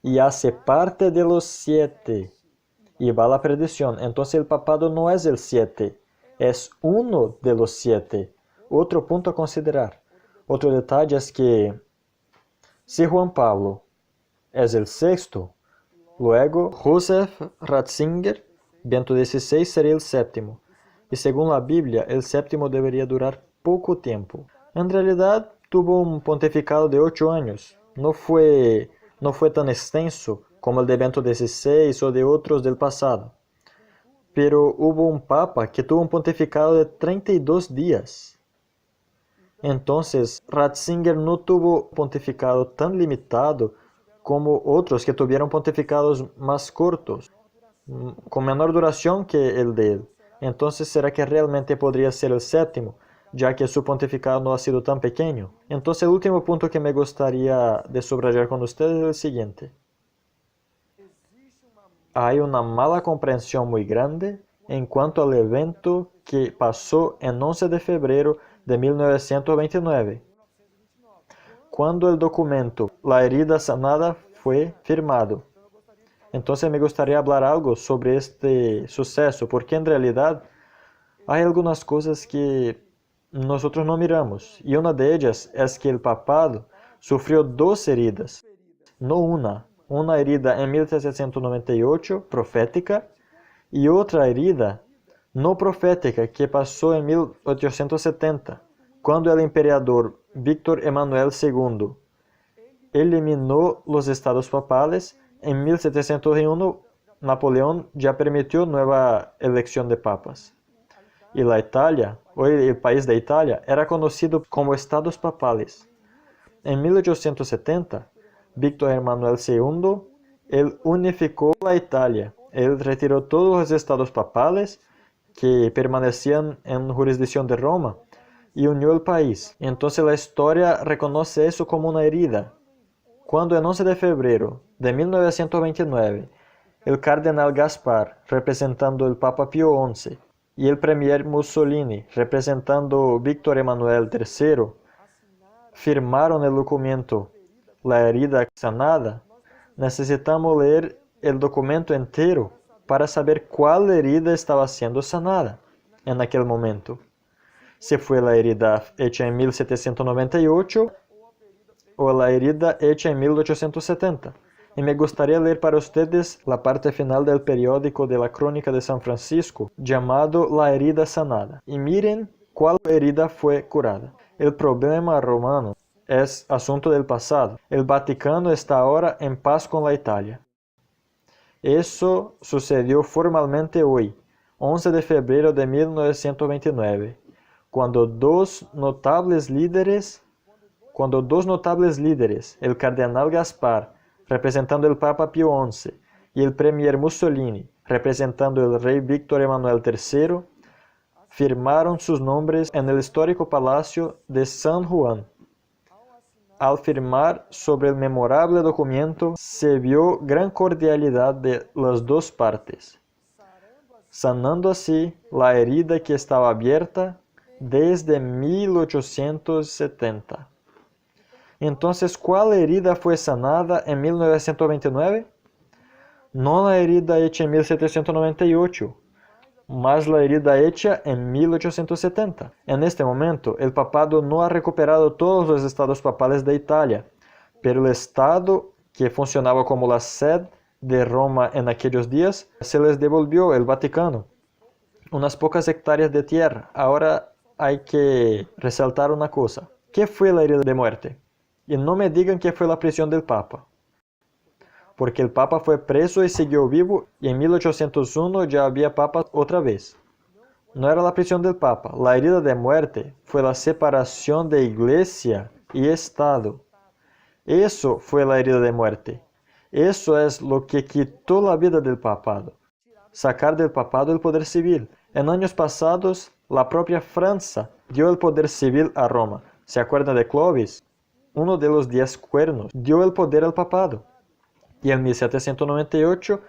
y hace parte de los 7, y va a la perdición. Entonces el papado no es el 7, es uno de los 7. Otro punto a considerar. Otro detalle es que si Juan Pablo es el sexto, luego Joseph Ratzinger, Bento XVI, sería el séptimo. Y según la Biblia, el séptimo debería durar poco tiempo. En realidad, tuvo un pontificado de 8 años. No fue tan extenso como el de Bento XVI o de otros del pasado. Pero hubo un papa que tuvo un pontificado de 32 días. Entonces, Ratzinger no tuvo pontificado tan limitado como otros que tuvieron pontificados más cortos, con menor duración que el de él. Entonces, ¿será que realmente podría ser el séptimo, ya que su pontificado no ha sido tan pequeño? Entonces, el último punto que me gustaría de subrayar con ustedes es el siguiente. Hay una mala comprensión muy grande en cuanto al evento que pasó en 11 de febrero de 1929, cuando el documento La herida sanada fue firmado. Entonces me gustaría hablar algo sobre este suceso, porque en realidad hay algunas cosas que nosotros no miramos, y una de ellas es que el papado sufrió 2 heridas, no una herida en 1798, profética, y otra herida no profética que pasó en 1870, cuando el emperador Víctor Emanuel II eliminó los estados papales. En 1701, Napoleón ya permitió nueva elección de papas. Y la Italia, hoy el país de Italia, era conocido como estados papales. En 1870, Víctor Emanuel II, él unificó la Italia. Él retiró todos los estados papales que permanecían en jurisdicción de Roma y unió el país. Entonces la historia reconoce eso como una herida. Cuando en 11 de febrero de 1929, el cardenal Gaspar, representando el Papa Pío XI, y el premier Mussolini, representando Víctor Emanuel III, firmaron el documento La herida sanada, necesitamos leer el documento entero para saber cuál herida estaba siendo sanada en aquel momento. Si fue la herida hecha en 1798 o la herida hecha en 1870. Y me gustaría leer para ustedes la parte final del periódico de la Crónica de San Francisco, llamado La herida sanada. Y miren cuál herida fue curada. El problema romano es asunto del pasado. El Vaticano está ahora en paz con la Italia. Eso sucedió formalmente hoy, 11 de febrero de 1929, cuando dos notables líderes, el cardenal Gaspar, representando el Papa Pío XI, y el premier Mussolini, representando el rey Víctor Emanuel III, firmaron sus nombres en el histórico Palacio de San Juan. Al firmar sobre el memorable documento, se vio gran cordialidad de las dos partes, sanando así la herida que estaba abierta desde 1870. Entonces, ¿cuál herida fue sanada en 1929? No la herida hecha en 1798, mas la herida hecha en 1870. En este momento, el papado no ha recuperado todos los estados papales de Italia, pero el estado que funcionaba como la sede de Roma en aquellos días, se les devolvió el Vaticano. Unas pocas hectáreas de tierra. Ahora hay que resaltar una cosa. ¿Qué fue la herida de muerte? Y no me digan que fue la prisión del Papa, porque el Papa fue preso y siguió vivo, y en 1801 ya había Papa otra vez. No era la prisión del Papa. La herida de muerte fue la separación de Iglesia y Estado. Eso fue la herida de muerte. Eso es lo que quitó la vida del papado. Sacar del papado el poder civil. En años pasados, la propia Francia dio el poder civil a Roma. ¿Se acuerdan de Clovis? Uno de los 10 cuernos dio el poder al papado. Y en 1798,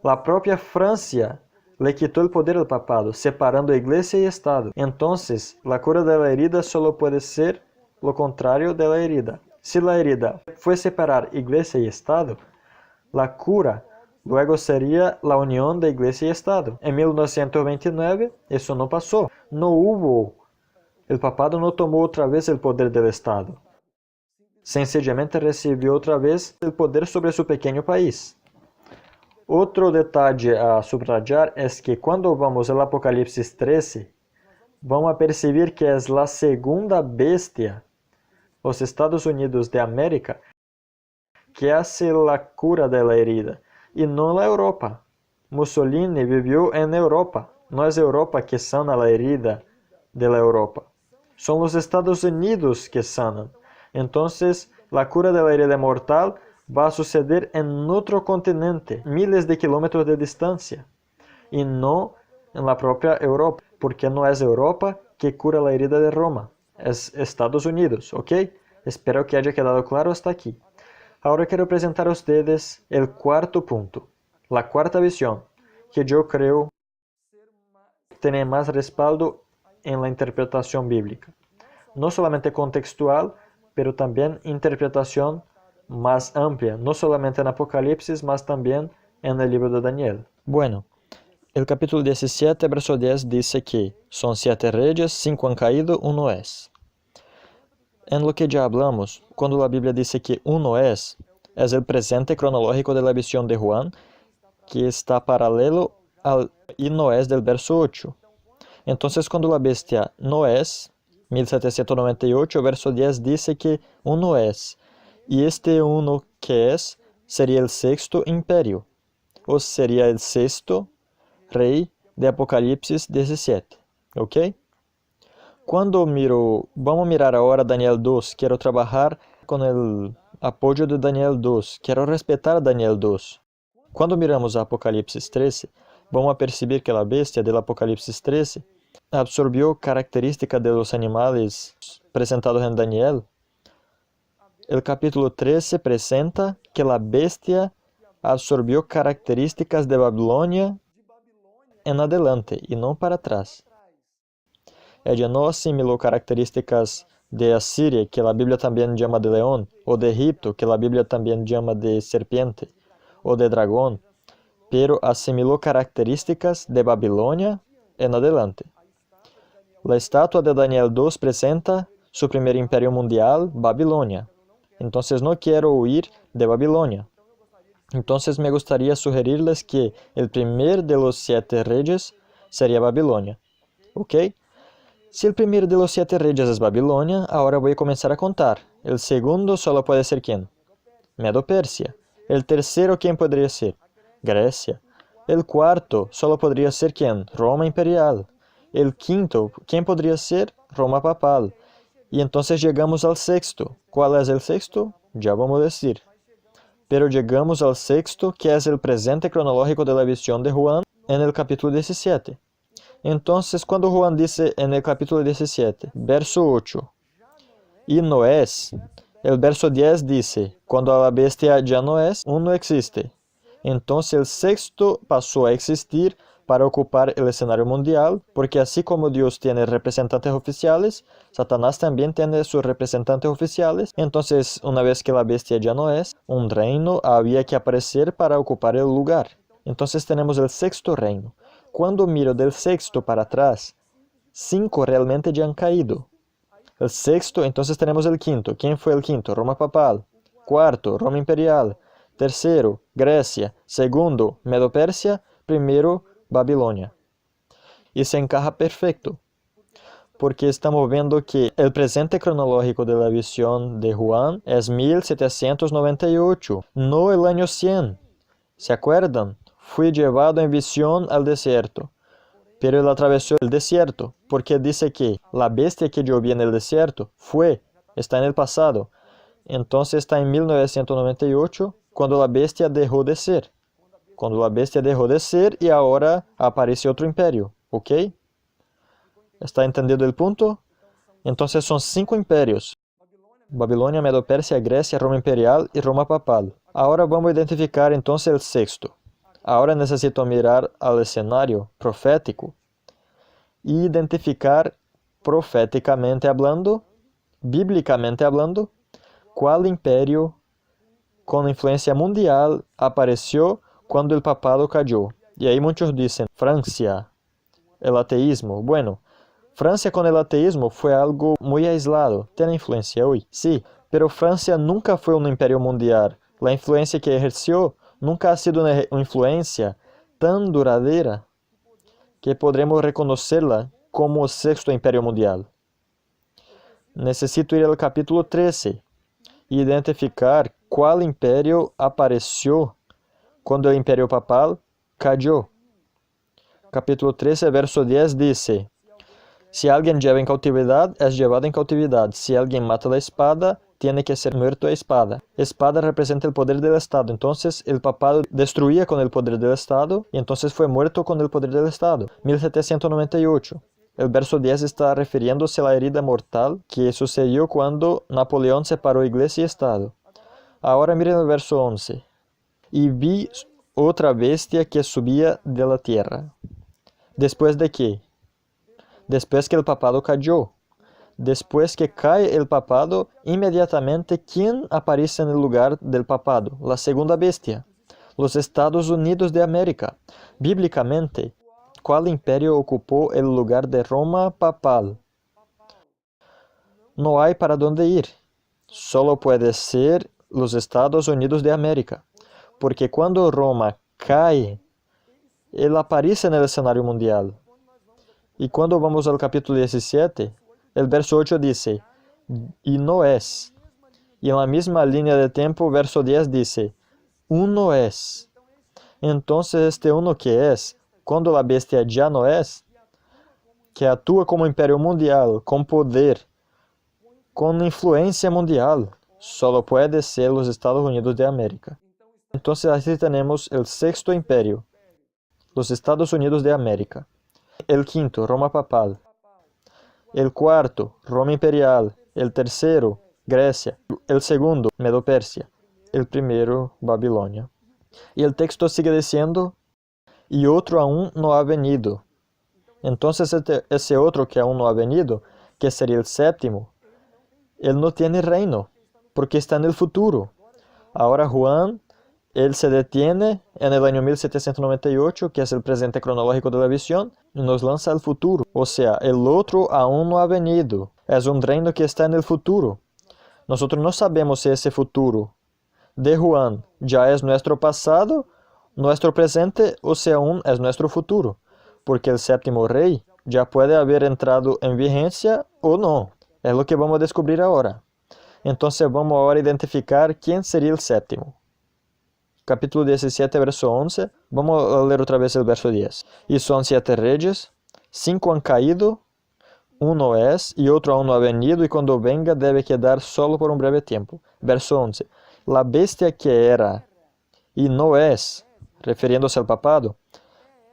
la propia Francia le quitó el poder al papado, separando Iglesia y Estado. Entonces, la cura de la herida solo puede ser lo contrario de la herida. Si la herida fue separar Iglesia y Estado, la cura luego sería la unión de Iglesia y Estado. En 1929, eso no pasó. El papado no tomó otra vez el poder del Estado. Sencillamente recibió otra vez el poder sobre su pequeño país. Otro detalle a subrayar es que cuando vamos al Apocalipsis 13, vamos a percibir que es la segunda bestia, los Estados Unidos de América, que hace la cura de la herida, y no la Europa. Mussolini vivió en Europa. No es Europa que sana la herida de la Europa. Son los Estados Unidos que sanan. Entonces, la cura de la herida mortal va a suceder en otro continente, miles de kilómetros de distancia, y no en la propia Europa, porque no es Europa que cura la herida de Roma, es Estados Unidos, ¿ok? Espero que haya quedado claro hasta aquí. Ahora quiero presentar a ustedes el cuarto punto, la cuarta visión, que yo creo tiene más respaldo en la interpretación bíblica. No solamente contextual, pero también interpretación más amplia, no solamente en Apocalipsis, mas también en el libro de Daniel. Bueno, el capítulo 17, verso 10 dice que son 7 reyes, 5 han caído, uno es. En lo que ya hablamos, cuando la Biblia dice que uno es el presente cronológico de la visión de Juan, que está paralelo al y no es del verso 8. Entonces, cuando la bestia no es, 1798, verso 10 dice que uno es, y este uno que es sería el sexto imperio, o sería el sexto rey de Apocalipsis 17, ¿ok? Vamos a mirar ahora Daniel 2, quiero trabajar con el apoyo de Daniel 2, quiero respetar Daniel 2. Cuando miramos a Apocalipsis 13, vamos a percibir que la bestia del Apocalipsis 13 absorbió características de los animales presentados en Daniel. El capítulo 13 presenta que la bestia absorbió características de Babilonia en adelante y no para atrás. Ella no asimiló características de Asiria, que la Biblia también llama de león, o de Egipto, que la Biblia también llama de serpiente, o de dragón, pero asimiló características de Babilonia en adelante. La estatua de Daniel 2 presenta su primer imperio mundial, Babilonia. Entonces no quiero huir de Babilonia. Entonces me gustaría sugerirles que el primer de los 7 reyes sería Babilonia. ¿Ok? Si el primer de los 7 reyes es Babilonia, ahora voy a comenzar a contar. El segundo solo puede ser ¿quién? Medo-Persia. El tercero, ¿quién podría ser? Grecia. El cuarto solo podría ser ¿quién? Roma imperial. El quinto, ¿quién podría ser? Roma papal. Y entonces llegamos al sexto. ¿Cuál es el sexto? Ya vamos a decir. Pero llegamos al sexto, que es el presente cronológico de la visión de Juan en el capítulo 17. Entonces, cuando Juan dice en el capítulo 17, verso 8, y no es, el verso 10 dice, cuando la bestia ya no es, aún no existe. Entonces el sexto pasó a existir para ocupar el escenario mundial, porque así como Dios tiene representantes oficiales, Satanás también tiene sus representantes oficiales. Entonces, una vez que la bestia ya no es, un reino había que aparecer para ocupar el lugar. Entonces tenemos el sexto reino. Cuando miro del sexto para atrás, 5 realmente ya han caído. El sexto, entonces tenemos el quinto. ¿Quién fue el quinto? Roma papal. Cuarto, Roma imperial. Tercero, Grecia. Segundo, Medo-Persia. Primero, Babilonia. Y se encaja perfecto, porque estamos viendo que el presente cronológico de la visión de Juan es 1798, no el año 100. ¿Se acuerdan? Fui llevado en visión al desierto, pero él atravesó el desierto, porque dice que la bestia que yo vi en el desierto está en el pasado. Entonces está en 1998, cuando la bestia dejó de ser. Cuando la bestia dejó de ser y ahora aparece otro imperio, ¿ok? ¿Está entendido el punto? Entonces son 5 imperios: Babilonia, Medo-Persia, Grecia, Roma imperial y Roma papal. Ahora vamos a identificar entonces el sexto. Ahora necesito mirar al escenario profético y identificar proféticamente hablando, bíblicamente hablando, cuál imperio con influencia mundial apareció cuando el papado cayó. Y ahí muchos dicen, Francia, el ateísmo. Bueno, Francia con el ateísmo fue algo muy aislado. ¿Tiene influencia hoy? Sí, pero Francia nunca fue un imperio mundial. La influencia que ejerció nunca ha sido una influencia tan duradera que podremos reconocerla como el sexto imperio mundial. Necesito ir al capítulo 13 e identificar cuál imperio apareció cuando el imperio papal cayó. Capítulo 13, verso 10 dice, si alguien lleva en cautividad, es llevado en cautividad. Si alguien mata la espada, tiene que ser muerto a espada. Espada representa el poder del Estado. Entonces el papado destruía con el poder del Estado y entonces fue muerto con el poder del Estado. 1798. El verso 10 está refiriéndose a la herida mortal que sucedió cuando Napoleón separó iglesia y Estado. Ahora miren el verso 11. Y vi otra bestia que subía de la tierra. ¿Después de qué? Después que el papado cayó. Después que cae el papado, inmediatamente, ¿quién aparece en el lugar del papado? La segunda bestia. Los Estados Unidos de América. Bíblicamente, ¿cuál imperio ocupó el lugar de Roma papal? No hay para dónde ir. Solo puede ser los Estados Unidos de América. Porque cuando Roma cae, él aparece en el escenario mundial. Y cuando vamos al capítulo 17, el verso 8 dice, y no es. Y en la misma línea de tiempo, verso 10 dice, uno es. Entonces este uno que es, cuando la bestia ya no es, que actúa como imperio mundial, con poder, con influencia mundial, solo puede ser los Estados Unidos de América. Entonces así tenemos el sexto imperio, los Estados Unidos de América. El quinto, Roma papal. El cuarto, Roma imperial. El tercero, Grecia. El segundo, Medo-Persia. El primero, Babilonia. Y el texto sigue diciendo, y otro aún no ha venido. Entonces ese otro que aún no ha venido, que sería el séptimo, él no tiene reino, porque está en el futuro. Ahora Juan, él se detiene en el año 1798, que es el presente cronológico de la visión, y nos lanza al futuro. O sea, el otro aún no ha venido. Es un reino que está en el futuro. Nosotros no sabemos si ese futuro de Juan ya es nuestro pasado, nuestro presente o si aún es nuestro futuro, porque el séptimo rey ya puede haber entrado en vigencia o no. Es lo que vamos a descubrir ahora. Entonces vamos ahora a identificar quién sería el séptimo. Capítulo 17, verso 11. Vamos a leer otra vez el verso 10. Y son 7 reyes, 5 han caído, uno es y otro aún no ha venido, y cuando venga debe quedar solo por un breve tiempo. Verso 11. La bestia que era y no es, refiriéndose al papado,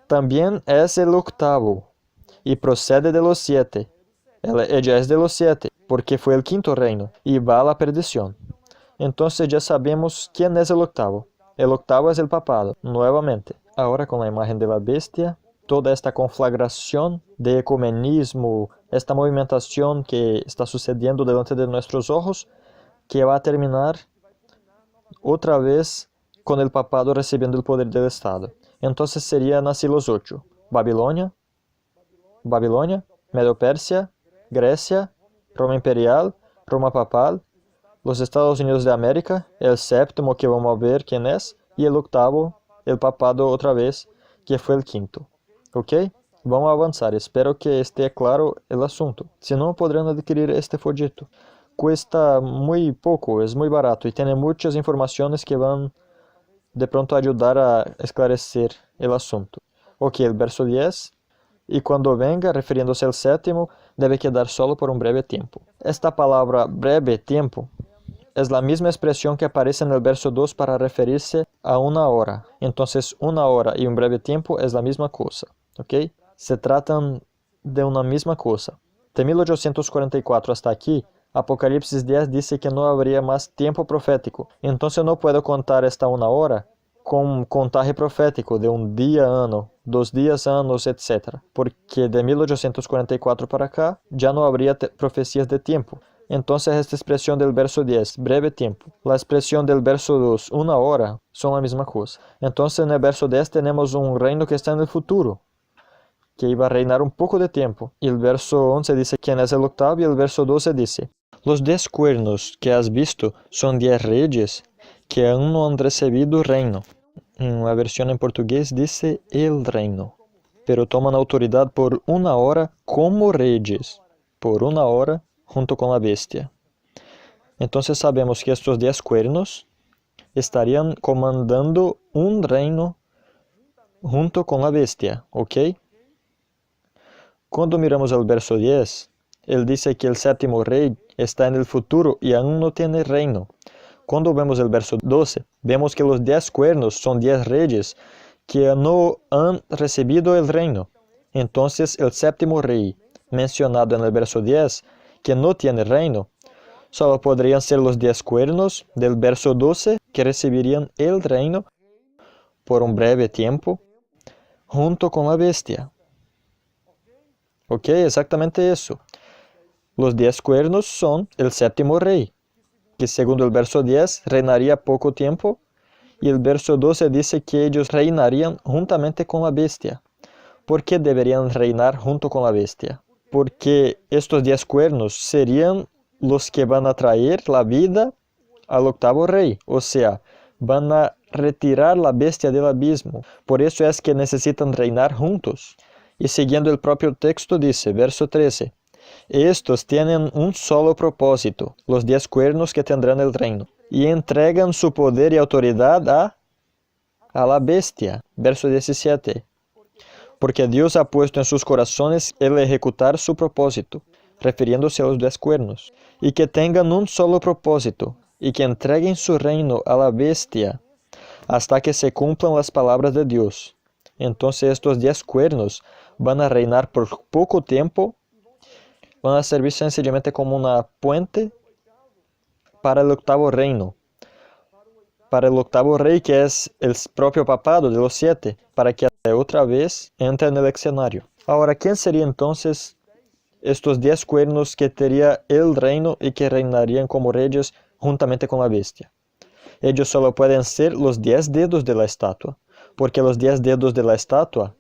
también es el octavo y procede de los 7. Ella es de los 7, porque fue el quinto reino, y va a la perdición. Entonces ya sabemos quién es el octavo. El octavo es el papado, nuevamente. Ahora con la imagen de la bestia, toda esta conflagración de ecumenismo, esta movimentación que está sucediendo delante de nuestros ojos, que va a terminar otra vez con el papado recibiendo el poder del Estado. Entonces serían así los 8. Babilonia, Medo-Persia, Grecia, Roma Imperial, Roma Papal, los Estados Unidos de América, el séptimo que vamos a ver quién es, y el octavo, el papado otra vez, que fue el quinto. ¿Ok? Vamos a avanzar, espero que esté claro el asunto. Si no, podrán adquirir este folleto. Cuesta muy poco, es muy barato y tiene muchas informaciones que van de pronto a ayudar a esclarecer el asunto. Ok, el verso 10. Y cuando venga, refiriéndose al séptimo, debe quedar solo por un breve tiempo. Esta palabra breve tiempo es la misma expresión que aparece en el verso 2 para referirse a una hora. Entonces, una hora y un breve tiempo es la misma cosa. ¿Ok? Se tratan de una misma cosa. De 1844 hasta aquí, Apocalipsis 10 dice que no habría más tiempo profético. Entonces no puedo contar esta una hora con contaje profético de un día, ano, 2 días, anos, etc. Porque de 1844 para acá ya no habría profecías de tiempo. Entonces esta expresión del verso 10, breve tiempo, la expresión del verso 2, una hora, son la misma cosa. Entonces en el verso 10 tenemos un reino que está en el futuro, que iba a reinar un poco de tiempo. Y el verso 11 dice quién es el octavo, y el verso 12 dice: los 10 cuernos que has visto son 10 reyes que aún no han recibido reino. En la versión en portugués dice el reino, pero toman autoridad por una hora como reyes, por una hora junto con la bestia. Entonces sabemos que estos 10 cuernos estarían comandando un reino junto con la bestia, ¿ok? Cuando miramos el verso 10, él dice que el séptimo rey está en el futuro y aún no tiene reino. Cuando vemos el verso 12, vemos que los 10 cuernos son 10 reyes que no han recibido el reino. Entonces el séptimo rey, mencionado en el verso 10, que no tiene reino, solo podrían ser los 10 cuernos del verso 12 que recibirían el reino por un breve tiempo junto con la bestia. Ok, exactamente eso. Los 10 cuernos son el séptimo rey, que según el verso 10 reinaría poco tiempo, y el verso 12 dice que ellos reinarían juntamente con la bestia. ¿Por qué deberían reinar junto con la bestia? Porque estos 10 cuernos serían los que van a traer la vida al octavo rey, o sea, van a retirar la bestia del abismo. Por eso es que necesitan reinar juntos. Y siguiendo el propio texto dice, verso 13, estos tienen un solo propósito, los 10 cuernos que tendrán el reino, y entregan su poder y autoridad a la bestia. Verso 17, porque Dios ha puesto en sus corazones el ejecutar su propósito, refiriéndose a los 10 cuernos, y que tengan un solo propósito, y que entreguen su reino a la bestia, hasta que se cumplan las palabras de Dios. Entonces estos 10 cuernos van a reinar por poco tiempo, van a servir sencillamente como una puente para el octavo reino, para el octavo rey que es el propio papado de los 7, para que otra vez entre en el escenario. Ahora, ¿quién sería entonces estos 10 cuernos que tendría el reino y que reinarían como reyes juntamente con la bestia? Ellos solo pueden ser los 10 dedos de la estatua, porque los 10 dedos de la estatua,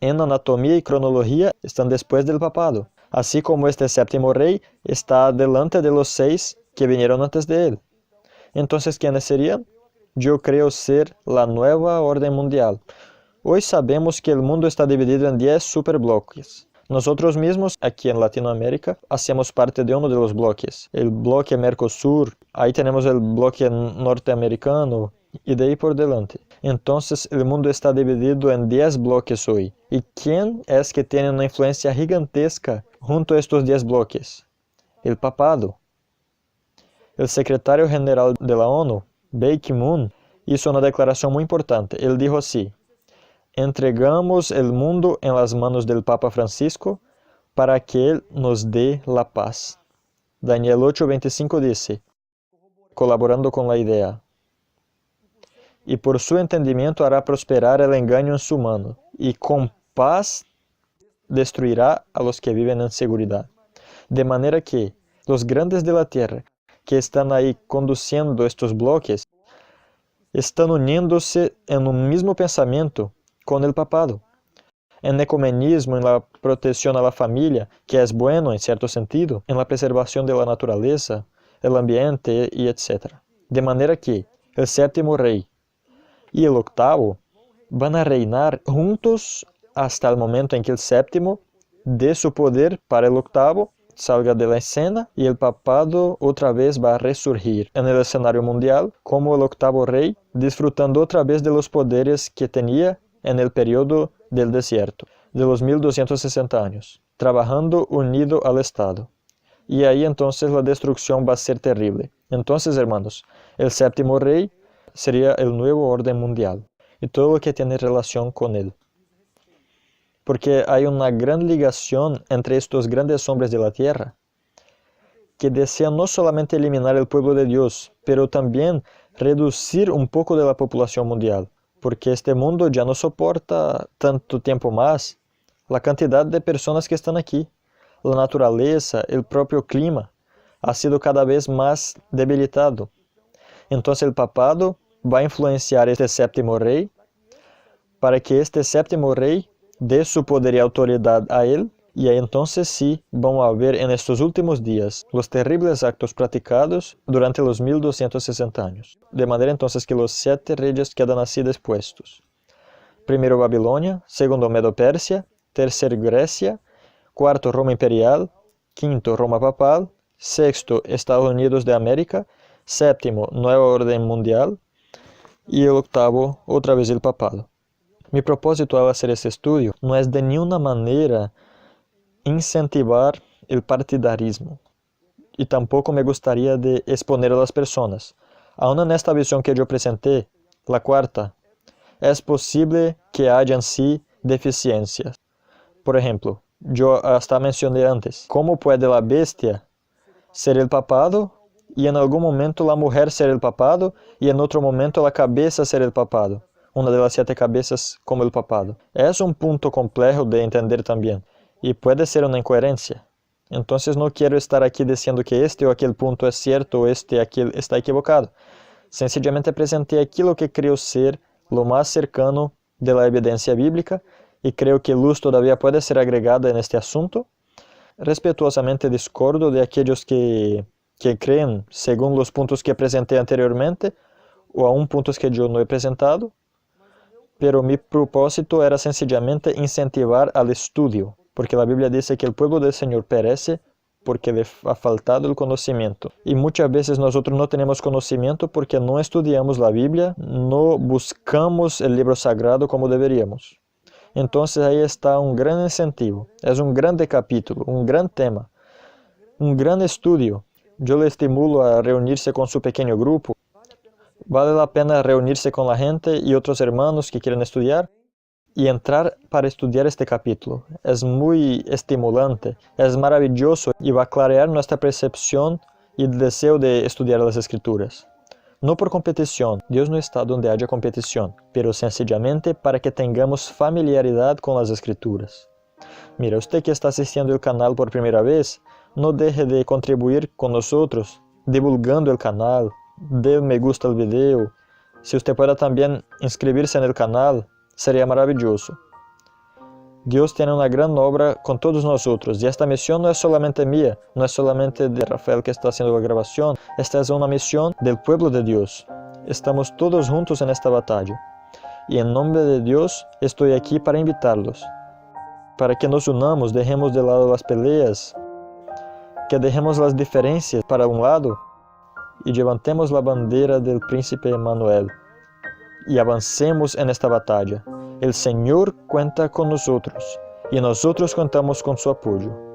en anatomía y cronología, están después del papado, así como este séptimo rey está delante de los 6 que vinieron antes de él. Entonces, ¿quiénes serían? Yo creo ser la nueva orden mundial. Hoy sabemos que el mundo está dividido en 10 superbloques. Nosotros mismos, aquí en Latinoamérica, hacemos parte de uno de los bloques. El bloque Mercosur, ahí tenemos el bloque norteamericano y de ahí por delante. Entonces, el mundo está dividido en 10 bloques hoy. ¿Y quién es que tiene una influencia gigantesca junto a estos 10 bloques? El papado. El secretario general de la ONU, Ban Ki-moon, hizo una declaración muy importante. Él dijo así: entregamos el mundo en las manos del Papa Francisco para que Él nos dé la paz. Daniel 8:25 dice, colaborando con la idea, y por su entendimiento hará prosperar el engaño en su mano, y con paz destruirá a los que viven en seguridad. De manera que los grandes de la tierra que están ahí conduciendo estos bloques están uniéndose en un mismo pensamiento con el papado, en ecumenismo, en la protección a la familia, que es bueno en cierto sentido, en la preservación de la naturaleza, el ambiente y etc. De manera que el séptimo rey y el octavo van a reinar juntos hasta el momento en que el séptimo dé su poder para el octavo, salga de la escena y el papado otra vez va a resurgir en el escenario mundial como el octavo rey, disfrutando otra vez de los poderes que tenía en el periodo del desierto, de los 1260 años, trabajando unido al Estado. Y ahí entonces la destrucción va a ser terrible. Entonces, hermanos, el séptimo rey sería el nuevo orden mundial y todo lo que tiene relación con él. Porque hay una gran ligación entre estos grandes hombres de la tierra que desean no solamente eliminar el pueblo de Dios, pero también reducir un poco de la población mundial, porque este mundo ya no soporta tanto tiempo más la cantidad de personas que están aquí. La naturaleza, el propio clima, ha sido cada vez más debilitado. Entonces el papado va a influenciar este séptimo rey para que este séptimo rey dé su poder y autoridad a él, y ahí entonces sí vamos a ver en estos últimos días los terribles actos practicados durante los 1260 años. De manera entonces que los 7 reyes quedan así dispuestos. Primero Babilonia, segundo Medo-Persia, tercero Grecia, cuarto Roma Imperial, quinto Roma Papal, sexto Estados Unidos de América, séptimo Nueva Orden Mundial y el octavo otra vez el papado. Mi propósito al hacer este estudio no es de ninguna manera incentivar el partidarismo y tampoco me gustaría de exponer a las personas. Aún en esta visión que yo presenté, la cuarta, es posible que haya en sí deficiencias. Por ejemplo, yo hasta mencioné antes, ¿cómo puede la bestia ser el papado y en algún momento la mujer ser el papado y en otro momento la cabeza ser el papado? Una de las 7 cabezas como el papado. Es un punto complejo de entender también y puede ser una incoherencia. Entonces no quiero estar aquí diciendo que este o aquel punto es cierto o este o aquel está equivocado. Sencillamente presenté aquí lo que creo ser lo más cercano de la evidencia bíblica y creo que luz todavía puede ser agregada en este asunto. Respetuosamente discordo de aquellos que creen según los puntos que presenté anteriormente o aún puntos que yo no he presentado. Pero mi propósito era sencillamente incentivar al estudio, porque la Biblia dice que el pueblo del Señor perece porque le ha faltado el conocimiento. Y muchas veces nosotros no tenemos conocimiento porque no estudiamos la Biblia, no buscamos el libro sagrado como deberíamos. Entonces ahí está un gran incentivo, es un grande capítulo, un gran tema, un gran estudio. Yo le estimulo a reunirse con su pequeño grupo. Vale la pena reunirse con la gente y otros hermanos que quieren estudiar y entrar para estudiar este capítulo. Es muy estimulante, es maravilloso y va a clarear nuestra percepción y el deseo de estudiar las Escrituras. No por competición, Dios no está donde haya competición, pero sencillamente para que tengamos familiaridad con las Escrituras. Mira, usted que está asistiendo al canal por primera vez, no deje de contribuir con nosotros, divulgando el canal, dê me gusta al video. Si usted pueda también inscribirse en el canal, sería maravilloso. Dios tiene una gran obra con todos nosotros y esta misión no es solamente mía, no es solamente de Rafael que está haciendo la grabación, esta es una misión del pueblo de Dios. Estamos todos juntos en esta batalla. Y en nombre de Dios estoy aquí para invitarlos, para que nos unamos, dejemos de lado las peleas, que dejemos las diferencias para un lado y levantemos la bandera del príncipe Emmanuel y avancemos en esta batalla. El Señor cuenta con nosotros y nosotros contamos con su apoyo.